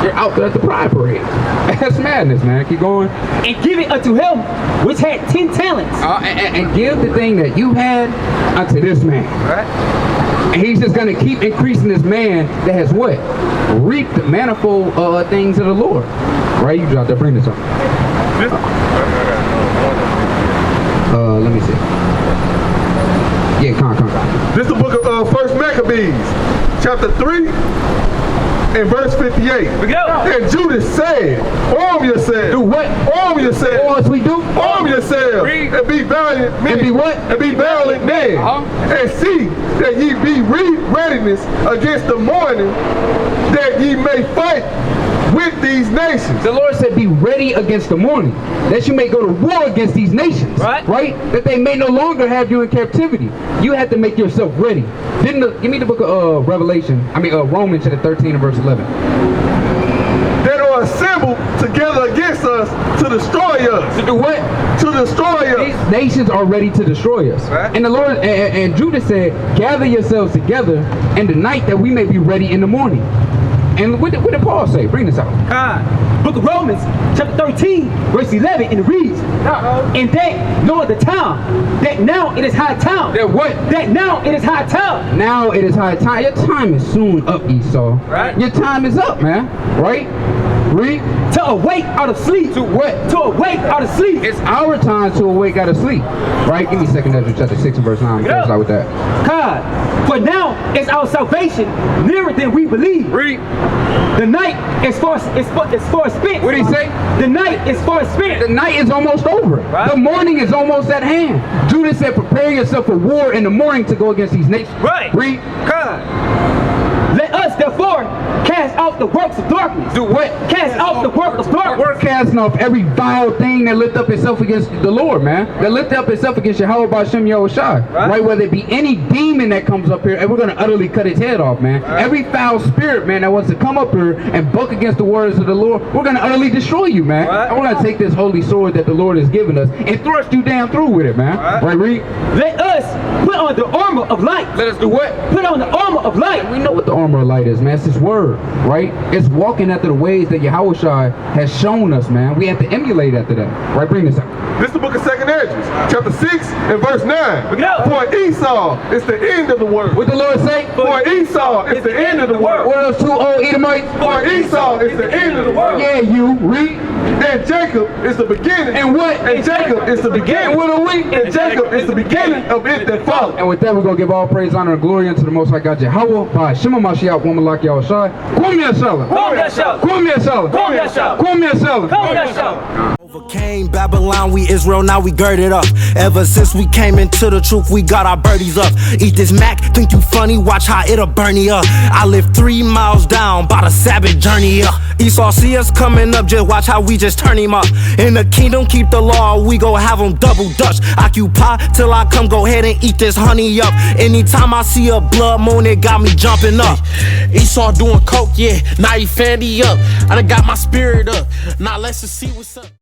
You're out there at the pride parade. That's madness, man. Keep going. And give it unto him which had 10 talents. And give the thing that you had unto this man. Right. And he's just going to keep increasing this man that has what? Reaped the manifold things of the Lord. Right? You dropped that. Bring this up. Let me see. Yeah, come on. This is the book of 1 Maccabees, chapter 3, and verse 58. We go. And Judas said, arm yourselves. Do what? Arm yourselves. Or as we do? Arm yourselves. Read. And be valiant men. And be what? And be valiant men. And see that ye be readiness against the morning, that ye may fight with these nations. The Lord said, be ready against the morning, that you may go to war against these nations. Right. That they may no longer have you in captivity. You have to make yourself ready. Give me the book of Romans chapter 13 and verse 11. That are assembled together against us to destroy us. To do what? To destroy us. These nations are ready to destroy us. Right. And the Lord and Judah said, gather yourselves together in the night that we may be ready in the morning. And what did Paul say? Bring this out. Book of Romans, chapter 13, verse 11, and it reads, and that know the time, that now it is high time. That what? That now it is high time. Now it is high time. Your time is soon up, Esau. Right. Your time is up, man. Right? Read. To awake out of sleep. To what? To awake out of sleep. It's our time to awake out of sleep. Right? Give me 2 Ezra chapter 6 and verse 9. Let's start with that. God, for now is our salvation nearer than we believe. Read. The night is far spent. What did he say? The night is far spent. The night is almost over. Right. The morning is almost at hand. Judah said, prepare yourself for war in the morning to go against these nations. Right. Read. God. Let us therefore cast out the works of darkness. Do what? Cast out the work of darkness. We're casting off every vile thing that lift up itself against the Lord, man. That lift up itself against Yahweh B'Shem Yahushai. Right? Whether it be any demon that comes up here, and we're going to utterly cut its head off, man. Right. Every foul spirit, man, that wants to come up here and buck against the words of the Lord, we're going to utterly destroy you, man. Right. And we're going to take this holy sword that the Lord has given us and thrust you down through with it, man. Right, read. Let us put on the armor of light. Let us do what? Put on the armor of light. We know what the armor of light is, man. It's His word, right? It's walking after the ways that Yahushua has shown us, man. We have to emulate after that. Right, bring this up. This is the book of 2 Ezra, chapter 6 and verse 9. For Esau is the end of the word. What the Lord say? For Esau is the end of the word. What else, 2 old Edomites? For Esau is the end of the word. Yeah, you read. And Jacob is the beginning. And what? And Jacob is the beginning. What are we? And Jacob is the beginning of it that follows. And with that, we're going to give all praise, honor, and glory unto the Most High God, Yahweh, by Shema Mashiach, woman like Yahushai. Kwame Yashala. Kwame Yashala. Kwame Yashala. Kwame Yashala. Kwame Yashala. Kwame Yashala. Overcame Babylon, we Israel, now we girded up. Ever since we came into the truth, we got our birdies up. Eat this Mac, think you funny, watch how it'll burn you up. I live 3 miles down, bout a Sabbath journey up. Esau see us coming up, just watch how we just turn him up. In the kingdom, keep the law, we gon' have them double dutch. Occupy till I come, go ahead and eat this honey up. Anytime I see a blood moon, it got me jumping up. Esau doing coke, yeah, now he fanny up. I done got my spirit up, now let's just see what's up.